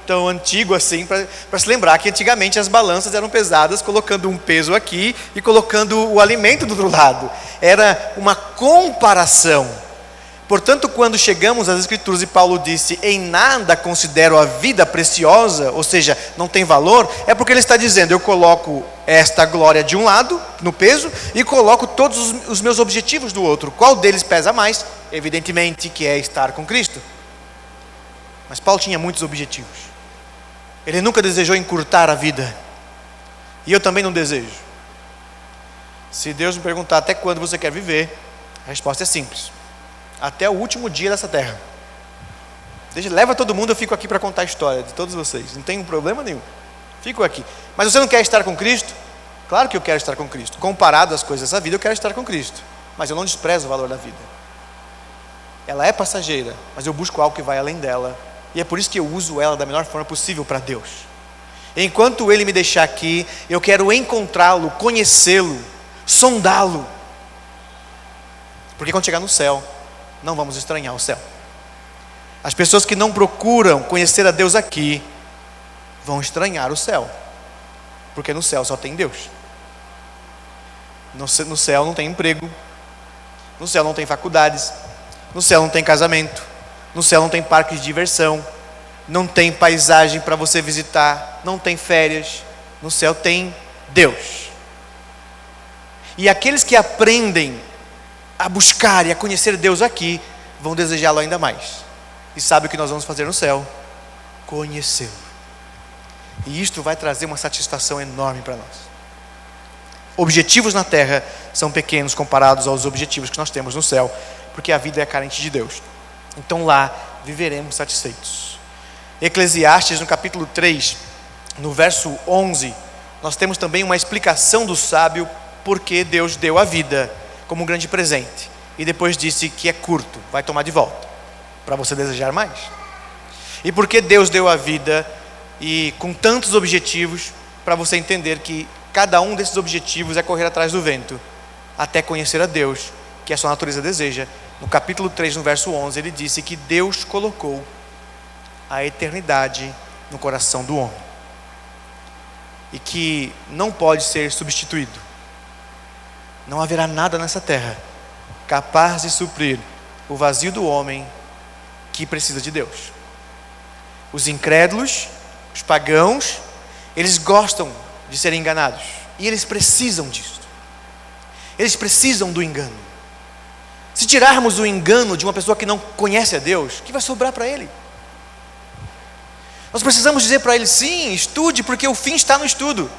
tão antigo assim, para se lembrar que antigamente as balanças eram pesadas, colocando um peso aqui e colocando o alimento do outro lado. Era uma comparação. Portanto, quando chegamos às Escrituras e Paulo disse, em nada considero a vida preciosa, ou seja, não tem valor, é porque ele está dizendo, eu coloco esta glória de um lado, no peso, e coloco todos os meus objetivos do outro. Qual deles pesa mais? Evidentemente que é estar com Cristo. Mas Paulo tinha muitos objetivos. Ele nunca desejou encurtar a vida. E eu também não desejo. Se Deus me perguntar até quando você quer viver, a resposta é simples. Até o último dia dessa terra. Leva todo mundo, eu fico aqui para contar a história de todos vocês. Não tem problema nenhum. Fico aqui. Mas você não quer estar com Cristo? Claro que eu quero estar com Cristo. Comparado às coisas dessa vida, eu quero estar com Cristo. Mas eu não desprezo o valor da vida. Ela é passageira, mas eu busco algo que vai além dela. E é por isso que eu uso ela da melhor forma possível para Deus. Enquanto Ele me deixar aqui, eu quero encontrá-lo, conhecê-lo, sondá-lo. Porque quando chegar no céu, não vamos estranhar o céu. As pessoas que não procuram conhecer a Deus aqui, vão estranhar o céu. Porque no céu só tem Deus. No céu não tem emprego. No céu não tem faculdades. No céu não tem casamento. No céu não tem parque de diversão. Não tem paisagem para você visitar. Não tem férias. No céu tem Deus. E aqueles que aprendem a buscar e a conhecer Deus aqui, vão desejá-lo ainda mais. E sabe o que nós vamos fazer no céu? Conhecê-lo. E isto vai trazer uma satisfação enorme para nós. Objetivos na terra são pequenos comparados aos objetivos que nós temos no céu, porque a vida é carente de Deus. Então lá viveremos satisfeitos. Eclesiastes, no capítulo 3, no verso 11, nós temos também uma explicação do sábio porque Deus deu a vida como um grande presente. E depois disse que é curto, vai tomar de volta, para você desejar mais. E porque Deus deu a vida e com tantos objetivos, para você entender que cada um desses objetivos é correr atrás do vento, até conhecer a Deus, que a sua natureza deseja. No capítulo 3, no verso 11, ele disse que Deus colocou a eternidade no coração do homem. E que não pode ser substituído. Não haverá nada nessa terra capaz de suprir o vazio do homem que precisa de Deus. Os incrédulos, os pagãos, eles gostam de serem enganados. E eles precisam disso. Eles precisam do engano. Se tirarmos o engano de uma pessoa que não conhece a Deus, o que vai sobrar para ele? Nós precisamos dizer para ele, sim, estude, porque o fim está no estudo.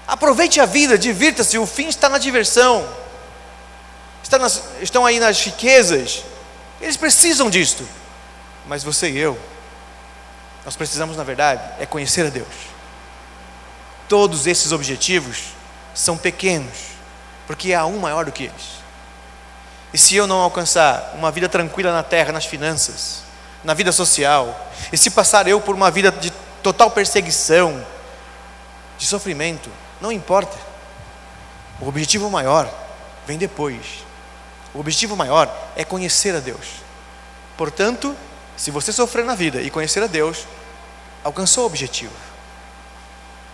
Aproveite a vida, divirta-se, o fim está na diversão. Estão aí nas riquezas. Eles precisam disto. Mas você e eu, nós precisamos, na verdade, é conhecer a Deus. Todos esses objetivos são pequenos, porque há um maior do que eles. E se eu não alcançar uma vida tranquila na terra, nas finanças, na vida social, e se passar eu por uma vida de total perseguição, de sofrimento, não importa. O objetivo maior vem depois. O objetivo maior é conhecer a Deus. Portanto, se você sofrer na vida e conhecer a Deus, alcançou o objetivo.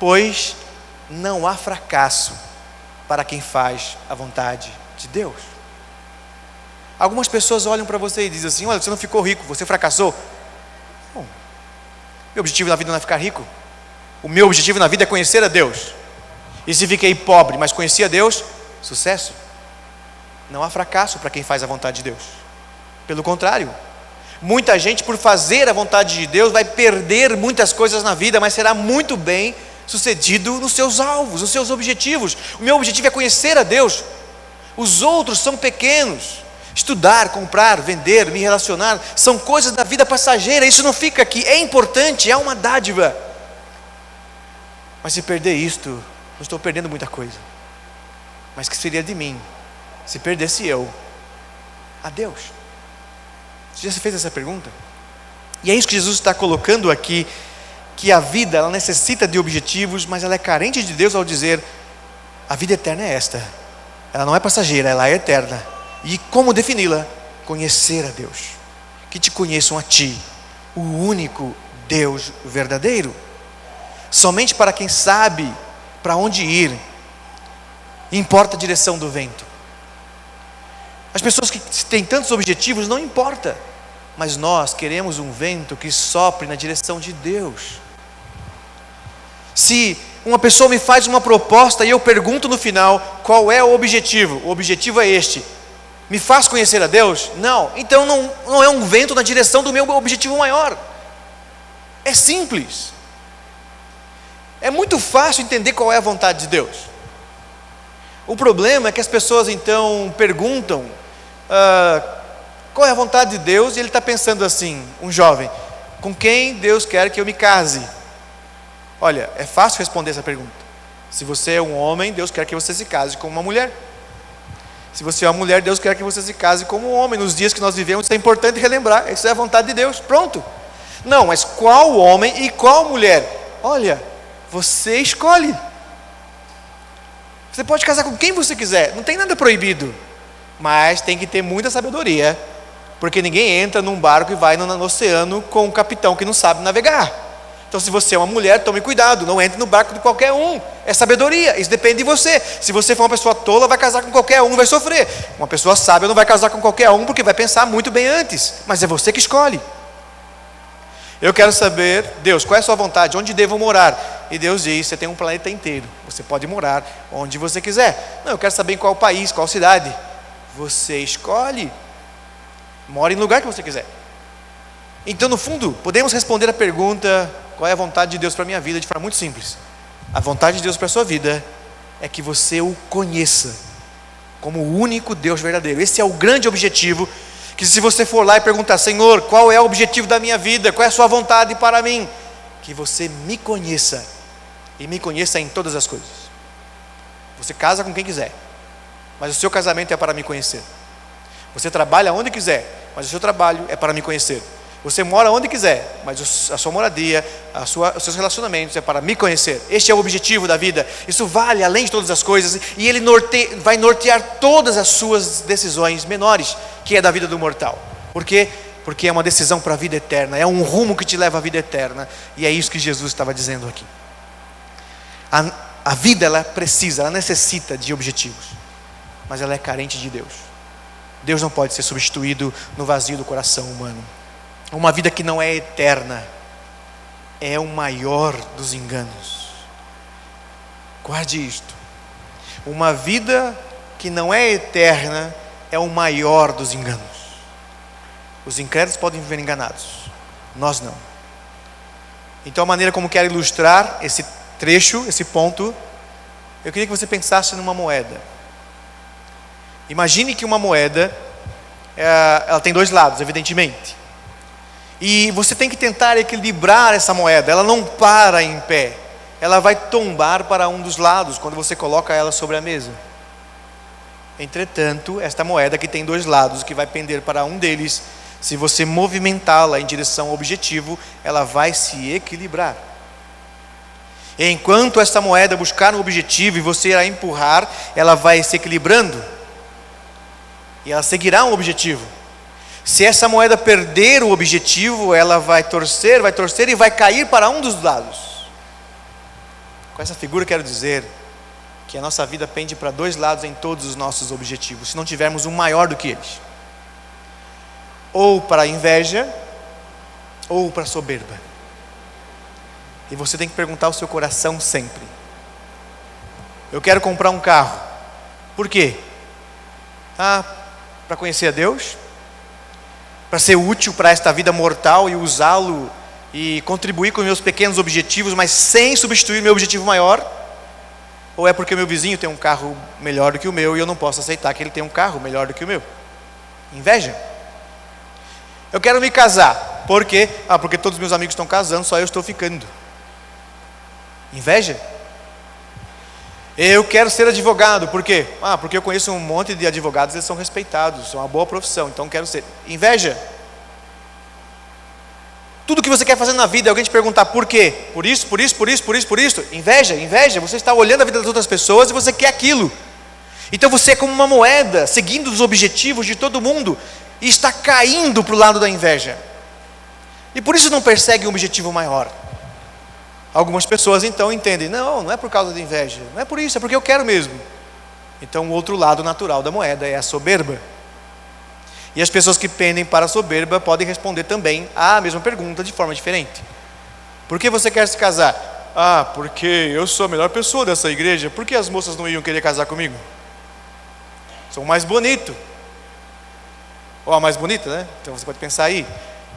Pois não há fracasso para quem faz a vontade de Deus. Algumas pessoas olham para você e dizem assim, olha, você não ficou rico, você fracassou. Bom, meu objetivo na vida não é ficar rico. O meu objetivo na vida é conhecer a Deus. E se fiquei pobre, mas conheci a Deus, sucesso. Não há fracasso para quem faz a vontade de Deus. Pelo contrário, Muita gente, por fazer a vontade de Deus, vai perder muitas coisas na vida, mas será muito bem sucedido nos seus alvos, nos seus objetivos. O meu objetivo é conhecer a Deus. Os outros são pequenos. Estudar, comprar, vender, me relacionar, são coisas da vida passageira. Isso não fica aqui. É importante, é uma dádiva. Mas se perder isto, eu estou perdendo muita coisa. Mas que seria de mim se perdesse eu a Deus? Você já se fez essa pergunta? E é isso que Jesus está colocando aqui, que a vida, ela necessita de objetivos, mas ela é carente de Deus ao dizer: a vida eterna é esta. Ela não é passageira, ela é eterna. E como defini-la? Conhecer a Deus. Que te conheçam a ti, o único Deus verdadeiro. Somente para quem sabe para onde ir, importa a direção do vento. As pessoas que têm tantos objetivos, não importa. Mas nós queremos um vento que sopre na direção de Deus. Se uma pessoa me faz uma proposta e eu pergunto no final, qual é o objetivo? O objetivo é este: me faz conhecer a Deus? Não, então não é um vento na direção do meu objetivo maior. É simples. É muito fácil entender qual é a vontade de Deus. O problema é que as pessoas então perguntam qual é a vontade de Deus, e ele está pensando assim, um jovem: com quem Deus quer que eu me case? Olha, é fácil responder essa pergunta. Se você é um homem, Deus quer que você se case com uma mulher. Se você é uma mulher, Deus quer que você se case como um homem. Nos dias que nós vivemos, isso é importante relembrar. Isso é a vontade de Deus, pronto. Não, mas qual homem e qual mulher? Olha, você escolhe. Você pode casar com quem você quiser, não tem nada proibido. Mas tem que ter muita sabedoria, porque ninguém entra num barco e vai no oceano com um capitão que não sabe navegar. Então, se você é uma mulher, tome cuidado, não entre no barco de qualquer um. É sabedoria, isso depende de você. Se você for uma pessoa tola, vai casar com qualquer um, vai sofrer. Uma pessoa sábia não vai casar com qualquer um, porque vai pensar muito bem antes. Mas é você que escolhe. Eu quero saber, Deus, qual é a sua vontade? Onde devo morar? E Deus diz: você tem um planeta inteiro, você pode morar onde você quiser. Não, eu quero saber em qual país, qual cidade. Você escolhe. Mora em lugar que você quiser. Então, no fundo, podemos responder a pergunta: qual é a vontade de Deus para a minha vida, de forma muito simples. A vontade de Deus para a sua vida é que você o conheça como o único Deus verdadeiro. Esse é o grande objetivo, que se você for lá e perguntar: Senhor, qual é o objetivo da minha vida? Qual é a sua vontade para mim? Que você me conheça, e me conheça em todas as coisas. Você casa com quem quiser, mas o seu casamento é para me conhecer. Você trabalha onde quiser, mas o seu trabalho é para me conhecer. Você mora onde quiser, mas a sua moradia, os seus relacionamentos é para me conhecer. Este é o objetivo da vida. Isso vale além de todas as coisas, e ele vai nortear todas as suas decisões menores, que é da vida do mortal. Por quê? Porque é uma decisão para a vida eterna, é um rumo que te leva à vida eterna, e é isso que Jesus estava dizendo aqui. A vida, ela necessita de objetivos, mas ela é carente de Deus. Deus não pode ser substituído no vazio do coração humano. Uma vida que não é eterna é o maior dos enganos. Guarde isto. Uma vida que não é eterna é o maior dos enganos. Os incrédulos podem viver enganados, nós não. Então, a maneira como quero ilustrar esse trecho, esse ponto, eu queria que você pensasse numa moeda. Imagine que uma moeda, ela tem dois lados, evidentemente. E você tem que tentar equilibrar essa moeda. Ela não para em pé, ela vai tombar para um dos lados quando você coloca ela sobre a mesa. Entretanto, esta moeda que tem dois lados, que vai pender para um deles, se você movimentá-la em direção ao objetivo, ela vai se equilibrar. E enquanto esta moeda buscar um objetivo e você irá empurrar, ela vai se equilibrando e ela seguirá um objetivo. Se essa moeda perder o objetivo, ela vai torcer e vai cair para um dos lados. Com essa figura quero dizer que a nossa vida pende para dois lados em todos os nossos objetivos, se não tivermos um maior do que eles. Ou para a inveja, ou para a soberba. E você tem que perguntar ao seu coração sempre: eu quero comprar um carro. Por quê? Para conhecer a Deus? para ser útil para esta vida mortal e usá-lo e contribuir com meus pequenos objetivos, mas sem substituir meu objetivo maior? Ou é porque meu vizinho tem um carro melhor do que o meu e eu não posso aceitar que ele tem um carro melhor do que o meu? Inveja. Eu quero me casar. Por quê? Porque todos os meus amigos estão casando, só eu estou ficando. Inveja. Eu quero ser advogado. Por quê? Porque eu conheço um monte de advogados, eles são respeitados, são uma boa profissão, então quero ser. Inveja. Tudo que você quer fazer na vida, alguém te perguntar por quê? Por isso, por isso, por isso, por isso, por isso. Inveja, inveja. Você está olhando a vida das outras pessoas e você quer aquilo. Então você é como uma moeda, seguindo os objetivos de todo mundo, e está caindo para o lado da inveja. E por isso não persegue um objetivo maior. Algumas pessoas então entendem, não é por causa de inveja, não é por isso, é porque eu quero mesmo. Então o outro lado natural da moeda é a soberba. E as pessoas que pendem para a soberba podem responder também a mesma pergunta de forma diferente. Por que você quer se casar? Porque eu sou a melhor pessoa dessa igreja. Por que as moças não iam querer casar comigo? Sou mais bonito. Ou a mais bonita, né? Então você pode pensar aí.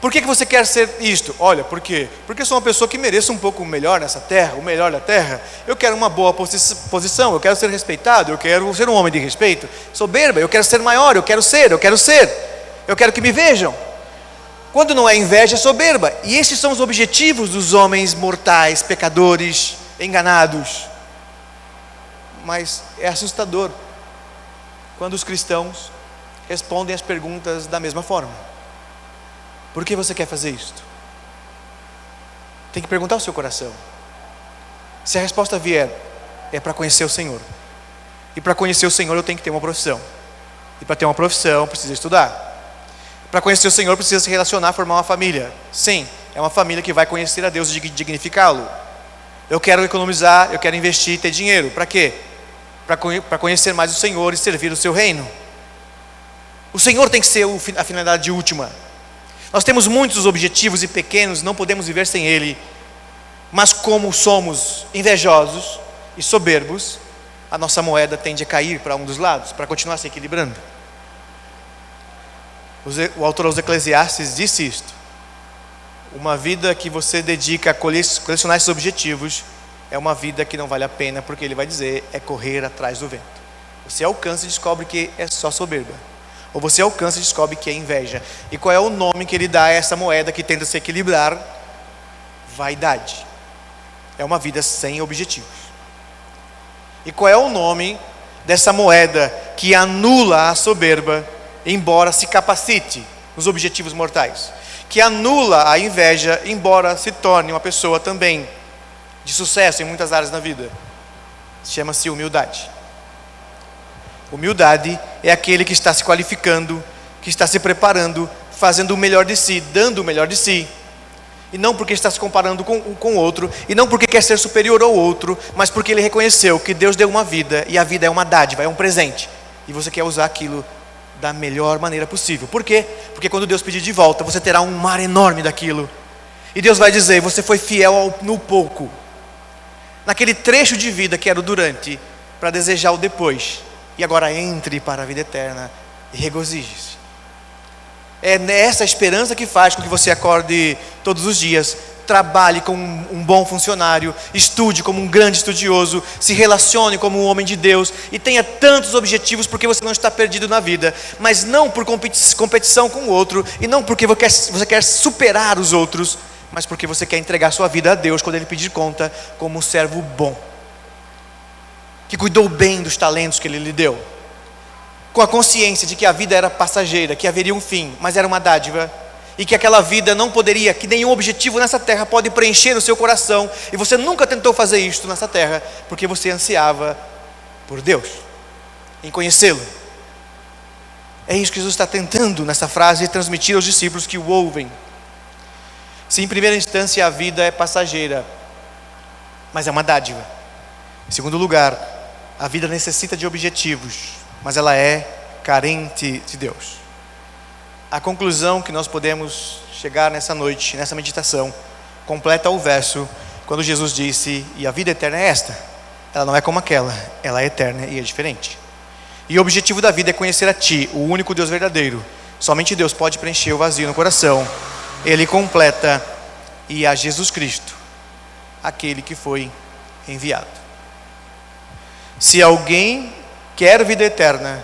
Por que você quer ser isto? Olha, por quê? Porque eu sou uma pessoa que mereço um pouco melhor nessa terra, o melhor da terra. Eu quero uma boa posição, eu quero ser respeitado, eu quero ser um homem de respeito. Soberba, eu quero ser maior, eu quero que me vejam. Quando não é inveja, é soberba. E esses são os objetivos dos homens mortais, pecadores, enganados. Mas é assustador quando os cristãos respondem as perguntas da mesma forma. Por que você quer fazer isto? Tem que perguntar ao seu coração. Se a resposta vier, é para conhecer o Senhor. E para conhecer o Senhor eu tenho que ter uma profissão. E para ter uma profissão precisa estudar. Para conhecer o Senhor precisa se relacionar, formar uma família. Sim, é uma família que vai conhecer a Deus e dignificá-lo. Eu quero economizar, eu quero investir e ter dinheiro. Para quê? Para conhecer mais o Senhor e servir o seu reino. O Senhor tem que ser a finalidade última. Nós temos muitos objetivos e pequenos, não podemos viver sem Ele. Mas como somos invejosos e soberbos, a nossa moeda tende a cair para um dos lados, para continuar se equilibrando. O autor aos Eclesiastes disse isto: uma vida que você dedica a colecionar esses objetivos é uma vida que não vale a pena, porque ele vai dizer, é correr atrás do vento. Você alcança e descobre que é só soberba, ou você alcança e descobre que é inveja. E qual é o nome que ele dá a essa moeda que tenta se equilibrar? Vaidade. É uma vida sem objetivos. E qual é o nome dessa moeda que anula a soberba, embora se capacite nos objetivos mortais? Que anula a inveja, embora se torne uma pessoa também de sucesso em muitas áreas da vida? Chama-se humildade. Humildade é aquele que está se qualificando, que está se preparando, fazendo o melhor de si, dando o melhor de si. E não porque está se comparando com o outro, e não porque quer ser superior ao outro, mas porque ele reconheceu que Deus deu uma vida, e a vida é uma dádiva, é um presente. E você quer usar aquilo da melhor maneira possível. Por quê? Porque quando Deus pedir de volta, você terá um mar enorme daquilo. E Deus vai dizer, você foi fiel no pouco. Naquele trecho de vida que era o durante, para desejar o depois. E agora entre para a vida eterna e regozije-se. É essa esperança que faz com que você acorde todos os dias, trabalhe como um bom funcionário, estude como um grande estudioso, se relacione como um homem de Deus e tenha tantos objetivos, porque você não está perdido na vida, mas não por competição com o outro, e não porque você quer superar os outros, mas porque você quer entregar sua vida a Deus quando Ele pedir conta, como um servo bom, que cuidou bem dos talentos que Ele lhe deu, com a consciência de que a vida era passageira, que haveria um fim, mas era uma dádiva, e que aquela vida não poderia, que nenhum objetivo nessa terra pode preencher o seu coração, e você nunca tentou fazer isto nessa terra, porque você ansiava por Deus, em conhecê-lo. É isso que Jesus está tentando nessa frase transmitir aos discípulos que o ouvem. Se em primeira instância a vida é passageira, mas é uma dádiva. Em segundo lugar, a vida necessita de objetivos, mas ela é carente de Deus. A conclusão que nós podemos chegar nessa noite, nessa meditação, completa o verso, quando Jesus disse, e a vida eterna é esta. Ela não é como aquela, ela é eterna e é diferente. E o objetivo da vida é conhecer a Ti, o único Deus verdadeiro, somente Deus pode preencher o vazio no coração. Ele completa, e a Jesus Cristo, aquele que foi enviado. Se alguém quer vida eterna,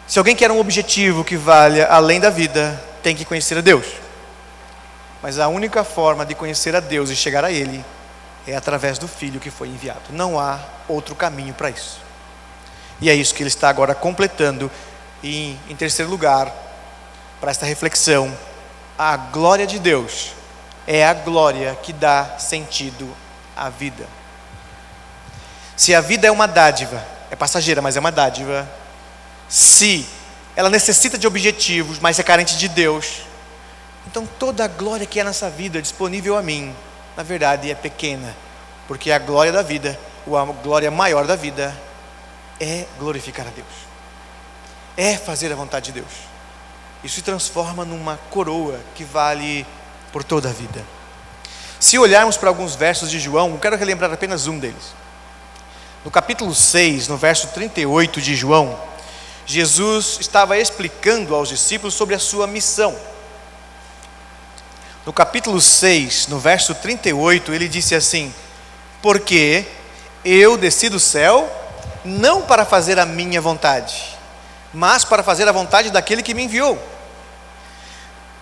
se alguém quer um objetivo que valha além da vida, tem que conhecer a Deus. Mas a única forma de conhecer a Deus e chegar a Ele é através do Filho que foi enviado. Não há outro caminho para isso. E é isso que ele está agora completando. E em terceiro lugar, para esta reflexão, a glória de Deus é a glória que dá sentido à vida. Se a vida é uma dádiva, é passageira, mas é uma dádiva, se ela necessita de objetivos, mas é carente de Deus, então toda a glória que é nessa vida disponível a mim, na verdade é pequena, porque a glória da vida, ou a glória maior da vida, é glorificar a Deus, é fazer a vontade de Deus. Isso se transforma numa coroa que vale por toda a vida. Se olharmos para alguns versos de João, eu quero relembrar apenas um deles. No capítulo 6, no verso 38 de João, Jesus estava explicando aos discípulos sobre a sua missão. No capítulo 6, no verso 38, ele disse assim: porque eu desci do céu, não para fazer a minha vontade, mas para fazer a vontade daquele que me enviou.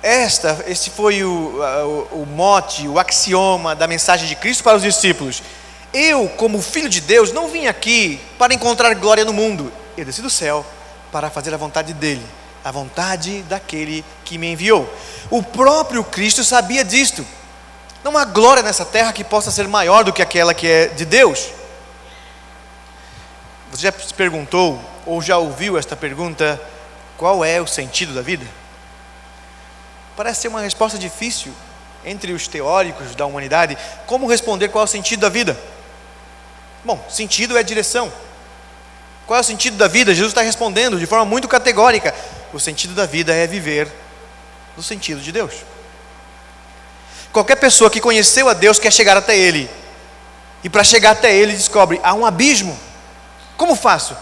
Esse foi o mote, o axioma da mensagem de Cristo para os discípulos. Eu, como Filho de Deus, não vim aqui para encontrar glória no mundo. Eu desci do céu para fazer a vontade dele, a vontade daquele que me enviou. O próprio Cristo sabia disto. Não há glória nessa terra que possa ser maior do que aquela que é de Deus. Você já se perguntou, ou já ouviu esta pergunta: qual é o sentido da vida? Parece ser uma resposta difícil entre os teóricos da humanidade. Como responder qual é o sentido da vida? Bom, sentido é direção. Qual é o sentido da vida? Jesus está respondendo de forma muito categórica: o sentido da vida é viver no sentido de Deus. Qualquer pessoa que conheceu a Deus quer chegar até Ele, e para chegar até Ele descobre: há um abismo. Como faço?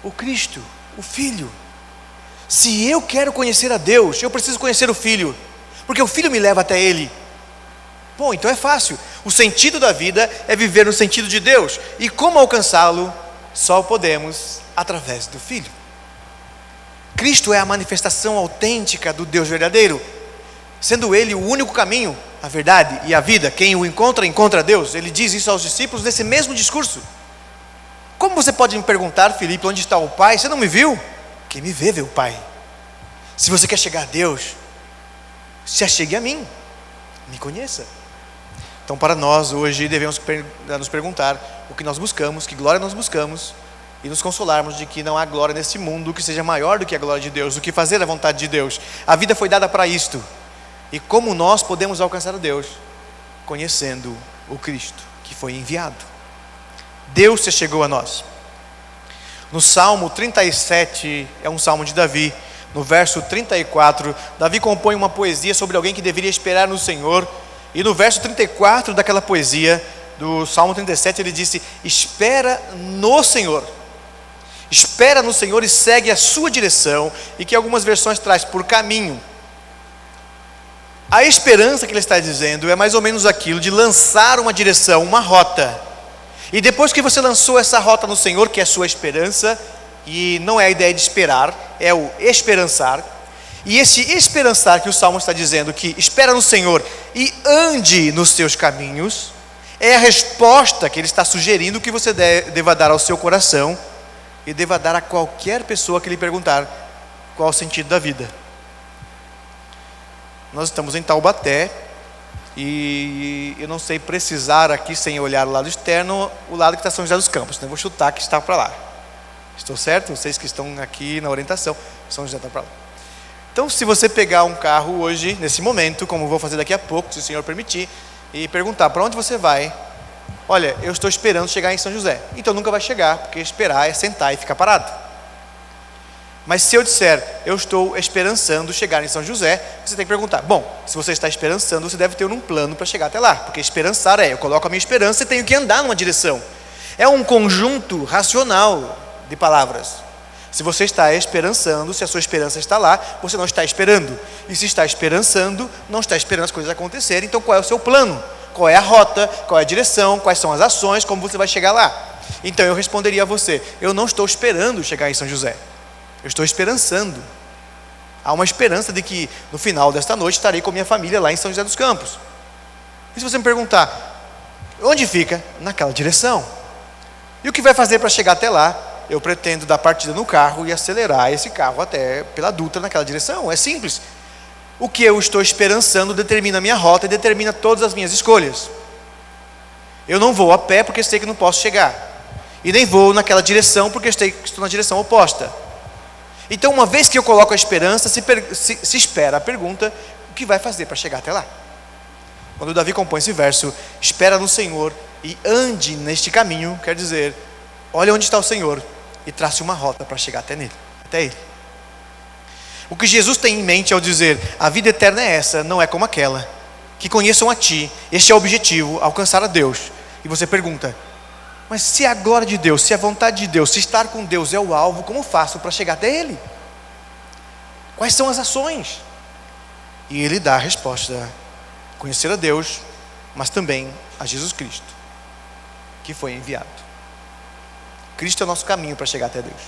O Cristo, o Filho. Se eu quero conhecer a Deus, eu preciso conhecer o Filho, porque o Filho me leva até Ele. Bom, então é fácil. O sentido da vida é viver no sentido de Deus. E como alcançá-lo? Só podemos através do Filho. Cristo é a manifestação autêntica do Deus verdadeiro, sendo Ele o único caminho, a verdade e a vida. Quem o encontra, encontra a Deus. Ele diz isso aos discípulos nesse mesmo discurso. Como você pode me perguntar, Filipe, onde está o Pai? Você não me viu? Quem me vê, vê o Pai. Se você quer chegar a Deus, se achegue a mim, me conheça. Então, para nós hoje devemos nos perguntar o que nós buscamos, que glória nós buscamos, e nos consolarmos de que não há glória nesse mundo que seja maior do que a glória de Deus, do que fazer a vontade de Deus. A vida foi dada para isto. E como nós podemos alcançar a Deus? Conhecendo o Cristo que foi enviado. Deus se chegou a nós. No Salmo 37, é um salmo de Davi, no verso 34, Davi compõe uma poesia sobre alguém que deveria esperar no Senhor. E no verso 34 daquela poesia, do Salmo 37, ele disse: espera no Senhor. Espera no Senhor e segue a sua direção, e que algumas versões traz por caminho. A esperança que ele está dizendo é mais ou menos aquilo de lançar uma direção, uma rota. E depois que você lançou essa rota no Senhor, que é a sua esperança, e não é a ideia de esperar, é o esperançar. E esse esperançar que o Salmo está dizendo, que espera no Senhor e ande nos seus caminhos, é a resposta que ele está sugerindo que você deva dar ao seu coração e deva dar a qualquer pessoa que lhe perguntar qual o sentido da vida. Nós estamos em Taubaté e eu não sei precisar aqui, sem olhar o lado externo, o lado que está São José dos Campos, então eu vou chutar que está para lá. Estou certo? Vocês que estão aqui na orientação, São José está para lá. Então, se você pegar um carro hoje, nesse momento, como vou fazer daqui a pouco, se o Senhor permitir, e perguntar para onde você vai, olha, eu estou esperando chegar em São José. Então nunca vai chegar, porque esperar é sentar e ficar parado. Mas se eu disser, eu estou esperançando chegar em São José, você tem que perguntar, bom, se você está esperançando, você deve ter um plano para chegar até lá, porque esperançar eu coloco a minha esperança e tenho que andar numa direção. É um conjunto racional de palavras. Se você está esperançando, se a sua esperança está lá, você não está esperando. E se está esperançando, não está esperando as coisas acontecerem. Então qual é o seu plano? Qual é a rota? Qual é a direção? Quais são as ações? Como você vai chegar lá? Então eu responderia a você: eu não estou esperando chegar em São José. Eu estou esperançando. Há uma esperança de que no final desta noite estarei com minha família lá em São José dos Campos. E se você me perguntar, onde fica? Naquela direção. E o que vai fazer para chegar até lá? Eu pretendo dar partida no carro e acelerar esse carro até pela Dutra naquela direção. É simples. O que eu estou esperançando determina a minha rota e determina todas as minhas escolhas. Eu não vou a pé porque sei que não posso chegar. E nem vou naquela direção porque sei que estou na direção oposta. Então, uma vez que eu coloco a esperança, se espera a pergunta: o que vai fazer para chegar até lá? Quando Davi compõe esse verso, espera no Senhor e ande neste caminho, quer dizer, olha onde está o Senhor e trace uma rota para chegar até Ele. O que Jesus tem em mente ao dizer: a vida eterna é essa, não é como aquela, que conheçam a Ti, este é o objetivo, alcançar a Deus. E você pergunta: mas se a glória de Deus, se a vontade de Deus, se estar com Deus é o alvo, como faço para chegar até Ele? Quais são as ações? E Ele dá a resposta: conhecer a Deus, mas também a Jesus Cristo, que foi enviado. Cristo é o nosso caminho para chegar até Deus.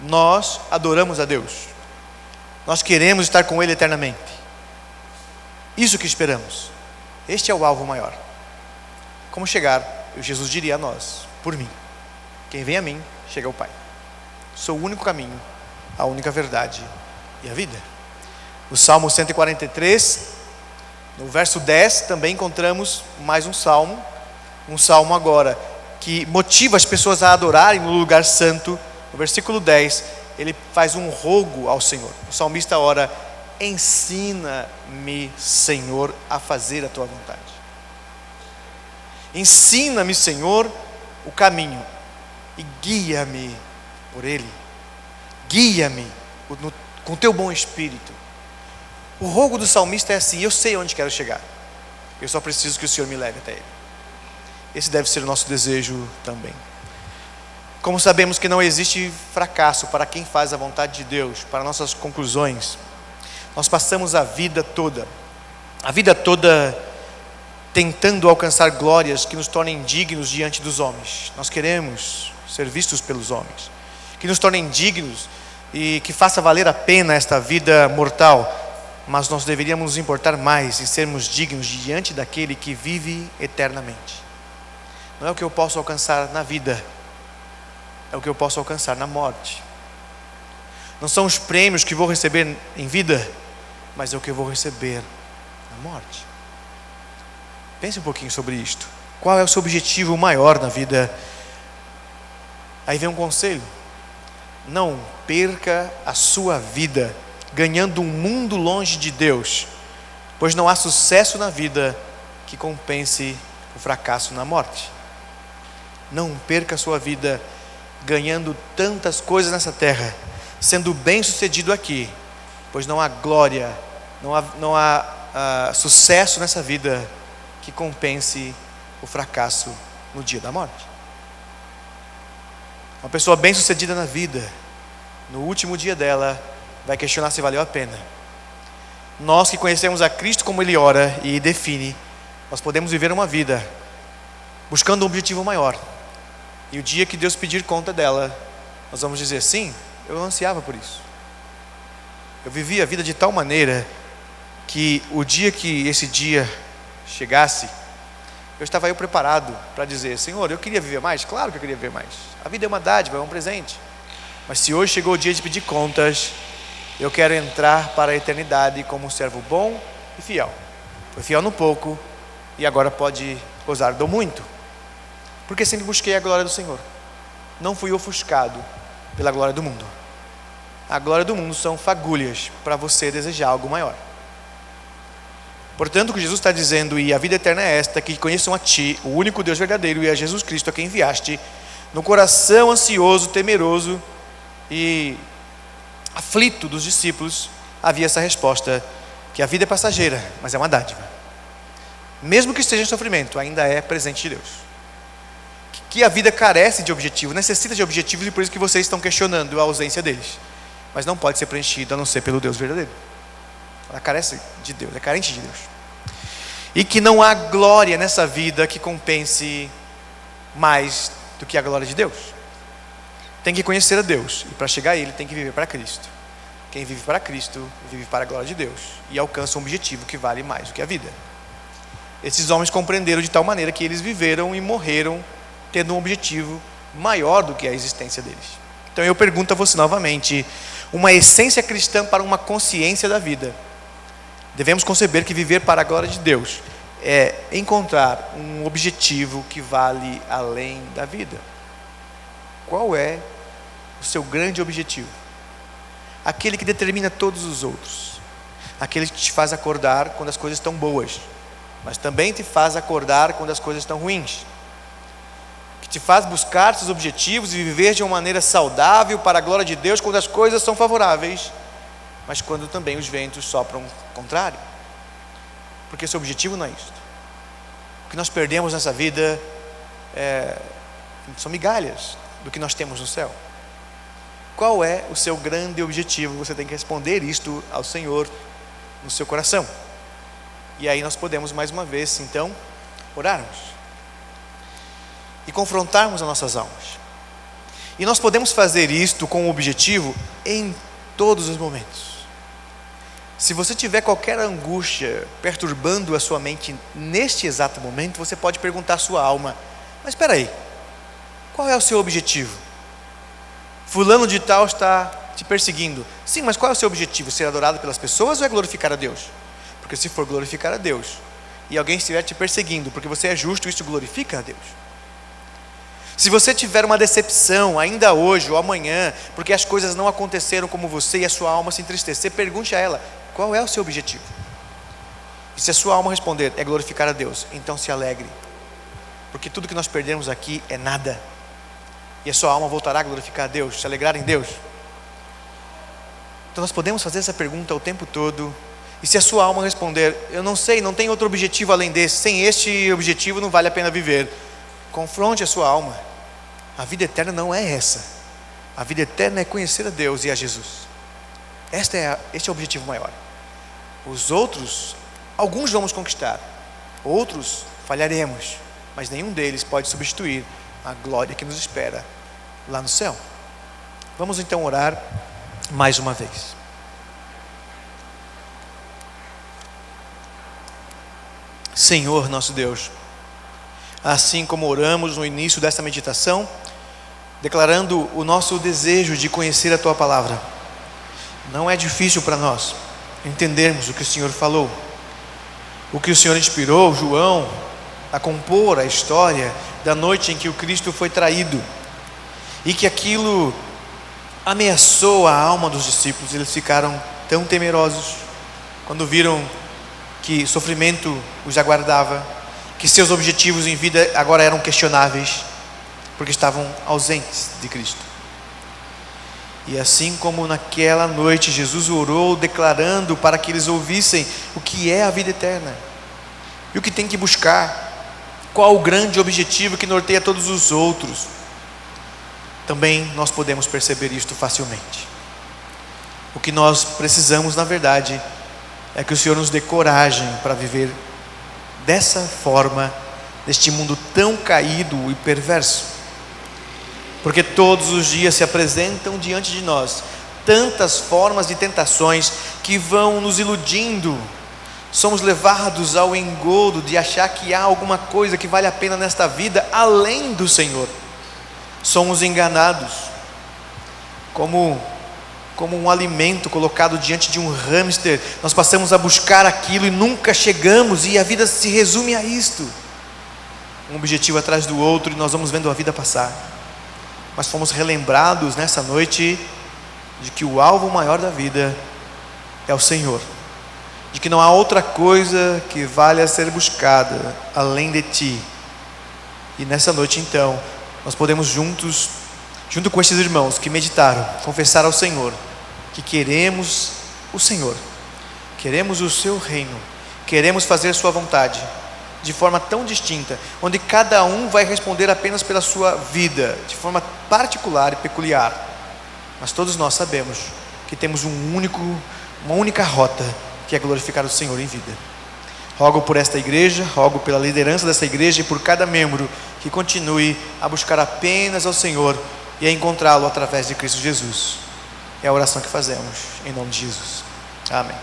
Nós adoramos a Deus. Nós queremos estar com Ele eternamente. Isso que esperamos. Este é o alvo maior. Como chegar? Jesus diria a nós: por mim. Quem vem a mim, chega ao Pai. Sou o único caminho, a única verdade e a vida. No Salmo 143, no verso 10, também encontramos mais um salmo agora que motiva as pessoas a adorarem no lugar santo. No versículo 10, ele faz um rogo ao Senhor. O salmista ora: ensina-me, Senhor, a fazer a tua vontade. Ensina-me, Senhor, o caminho e guia-me por ele. Guia-me com teu bom espírito. O rogo do salmista é assim: eu sei onde quero chegar, eu só preciso que o Senhor me leve até ele. Esse deve ser o nosso desejo também. Como sabemos que não existe fracasso para quem faz a vontade de Deus, para nossas conclusões, nós passamos a vida toda tentando alcançar glórias que nos tornem dignos diante dos homens. Nós queremos ser vistos pelos homens, que nos tornem dignos e que faça valer a pena esta vida mortal. Mas nós deveríamos nos importar mais em sermos dignos diante daquele que vive eternamente. Não é o que eu posso alcançar na vida, é o que eu posso alcançar na morte. Não são os prêmios que vou receber em vida, mas é o que eu vou receber na morte. Pense um pouquinho sobre isto. Qual é o seu objetivo maior na vida? Aí vem um conselho: não perca a sua vida ganhando um mundo longe de Deus, pois não há sucesso na vida que compense o fracasso na morte. Não perca a sua vida ganhando tantas coisas nessa terra, sendo bem sucedido aqui, pois não há glória, não há sucesso nessa vida que compense o fracasso no dia da morte. Uma pessoa bem sucedida na vida, no último dia dela, vai questionar se valeu a pena. Nós que conhecemos a Cristo como Ele ora e define, nós podemos viver uma vida buscando um objetivo maior. E o dia que Deus pedir conta dela, nós vamos dizer: sim, eu ansiava por isso. Eu vivi a vida de tal maneira que o dia que esse dia chegasse, eu estava preparado para dizer: Senhor, eu queria viver mais? Claro que eu queria viver mais. A vida é uma dádiva, é um presente. Mas se hoje chegou o dia de pedir contas, eu quero entrar para a eternidade como um servo bom e fiel. Foi fiel no pouco e agora pode gozar do muito. Porque sempre busquei a glória do Senhor. Não fui ofuscado pela glória do mundo. A glória do mundo são fagulhas para você desejar algo maior. Portanto, o que Jesus está dizendo: e a vida eterna é esta, que conheçam a Ti, o único Deus verdadeiro, e a Jesus Cristo a quem enviaste. No coração ansioso, temeroso e aflito dos discípulos, havia essa resposta: que a vida é passageira, mas é uma dádiva. Mesmo que esteja em sofrimento, ainda é presente de Deus. que a vida carece de objetivo, necessita de objetivos, e por isso que vocês estão questionando a ausência deles. Mas não pode ser preenchida a não ser pelo Deus verdadeiro. Ela carece de Deus, é carente de Deus. E que não há glória nessa vida que compense mais do que a glória de Deus. Tem que conhecer a Deus, e para chegar a Ele tem que viver para Cristo. Quem vive para Cristo, vive para a glória de Deus, e alcança um objetivo que vale mais do que a vida. Esses homens compreenderam de tal maneira que eles viveram e morreram tendo um objetivo maior do que a existência deles. Então eu pergunto a você novamente, uma essência cristã para uma consciência da vida. Devemos conceber que viver para a glória de Deus é encontrar um objetivo que vale além da vida. Qual é o seu grande objetivo? Aquele que determina todos os outros. Aquele que te faz acordar quando as coisas estão boas, mas também te faz acordar quando as coisas estão ruins. Que te faz buscar seus objetivos e viver de uma maneira saudável para a glória de Deus quando as coisas são favoráveis, mas quando também os ventos sopram contrário. Porque seu objetivo não é isso. O que nós perdemos nessa vida são migalhas do que nós temos no céu. Qual é o seu grande objetivo? Você tem que responder isto ao Senhor no seu coração. E aí nós podemos mais uma vez, então, orarmos e confrontarmos as nossas almas. E nós podemos fazer isto com o objetivo em todos os momentos. Se você tiver qualquer angústia perturbando a sua mente neste exato momento, você pode perguntar à sua alma: mas espera aí, qual é o seu objetivo? Fulano de tal está te perseguindo. Sim, mas qual é o seu objetivo? Ser adorado pelas pessoas ou é glorificar a Deus? Porque se for glorificar a Deus e alguém estiver te perseguindo porque você é justo, isso glorifica a Deus. Se você tiver uma decepção ainda hoje ou amanhã, porque as coisas não aconteceram como você e a sua alma se entristecer, pergunte a ela: qual é o seu objetivo? E se a sua alma responder: é glorificar a Deus, então se alegre, porque tudo que nós perdemos aqui é nada, e a sua alma voltará a glorificar a Deus, se alegrar em Deus. Então nós podemos fazer essa pergunta o tempo todo. E se a sua alma responder: eu não sei, não tem outro objetivo além desse, sem este objetivo não vale a pena viver, confronte a sua alma. A vida eterna não é essa. A vida eterna é conhecer a Deus e a Jesus. Este é o objetivo maior. Os outros, alguns vamos conquistar, outros falharemos, mas nenhum deles pode substituir a glória que nos espera lá no céu. Vamos então orar mais uma vez. Senhor nosso Deus, assim como oramos no início desta meditação, declarando o nosso desejo de conhecer a Tua Palavra, não é difícil para nós entendermos o que o Senhor falou, o que o Senhor inspirou João a compor a história da noite em que o Cristo foi traído, e que aquilo ameaçou a alma dos discípulos. Eles ficaram tão temerosos quando viram que sofrimento os aguardava, que seus objetivos em vida agora eram questionáveis, porque estavam ausentes de Cristo. E assim como naquela noite Jesus orou declarando para que eles ouvissem o que é a vida eterna e o que tem que buscar, qual o grande objetivo que norteia todos os outros, também nós podemos perceber isto facilmente. O que nós precisamos, na verdade, é que o Senhor nos dê coragem para viver dessa forma, neste mundo tão caído e perverso, porque todos os dias se apresentam diante de nós tantas formas de tentações que vão nos iludindo. Somos levados ao engodo de achar que há alguma coisa que vale a pena nesta vida além do Senhor. Somos enganados como um alimento colocado diante de um hamster. Nós passamos a buscar aquilo e nunca chegamos, e a vida se resume a isto, um objetivo atrás do outro, e nós vamos vendo a vida passar. Mas fomos relembrados nessa noite de que o alvo maior da vida é o Senhor, de que não há outra coisa que valha ser buscada além de Ti. E nessa noite então nós podemos junto com estes irmãos que meditaram, confessar ao Senhor que queremos o Senhor, queremos o Seu reino, queremos fazer Sua vontade, de forma tão distinta, onde cada um vai responder apenas pela sua vida, de forma particular e peculiar. Mas todos nós sabemos que temos uma única rota, que é glorificar o Senhor em vida. Rogo por esta igreja, rogo pela liderança dessa igreja e por cada membro que continue a buscar apenas ao Senhor e a encontrá-lo através de Cristo Jesus. É a oração que fazemos, em nome de Jesus. Amém.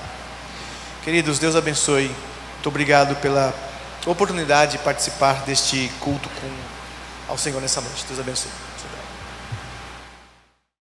Queridos, Deus abençoe. Muito obrigado pela oportunidade de participar deste culto ao Senhor nessa noite. Deus abençoe.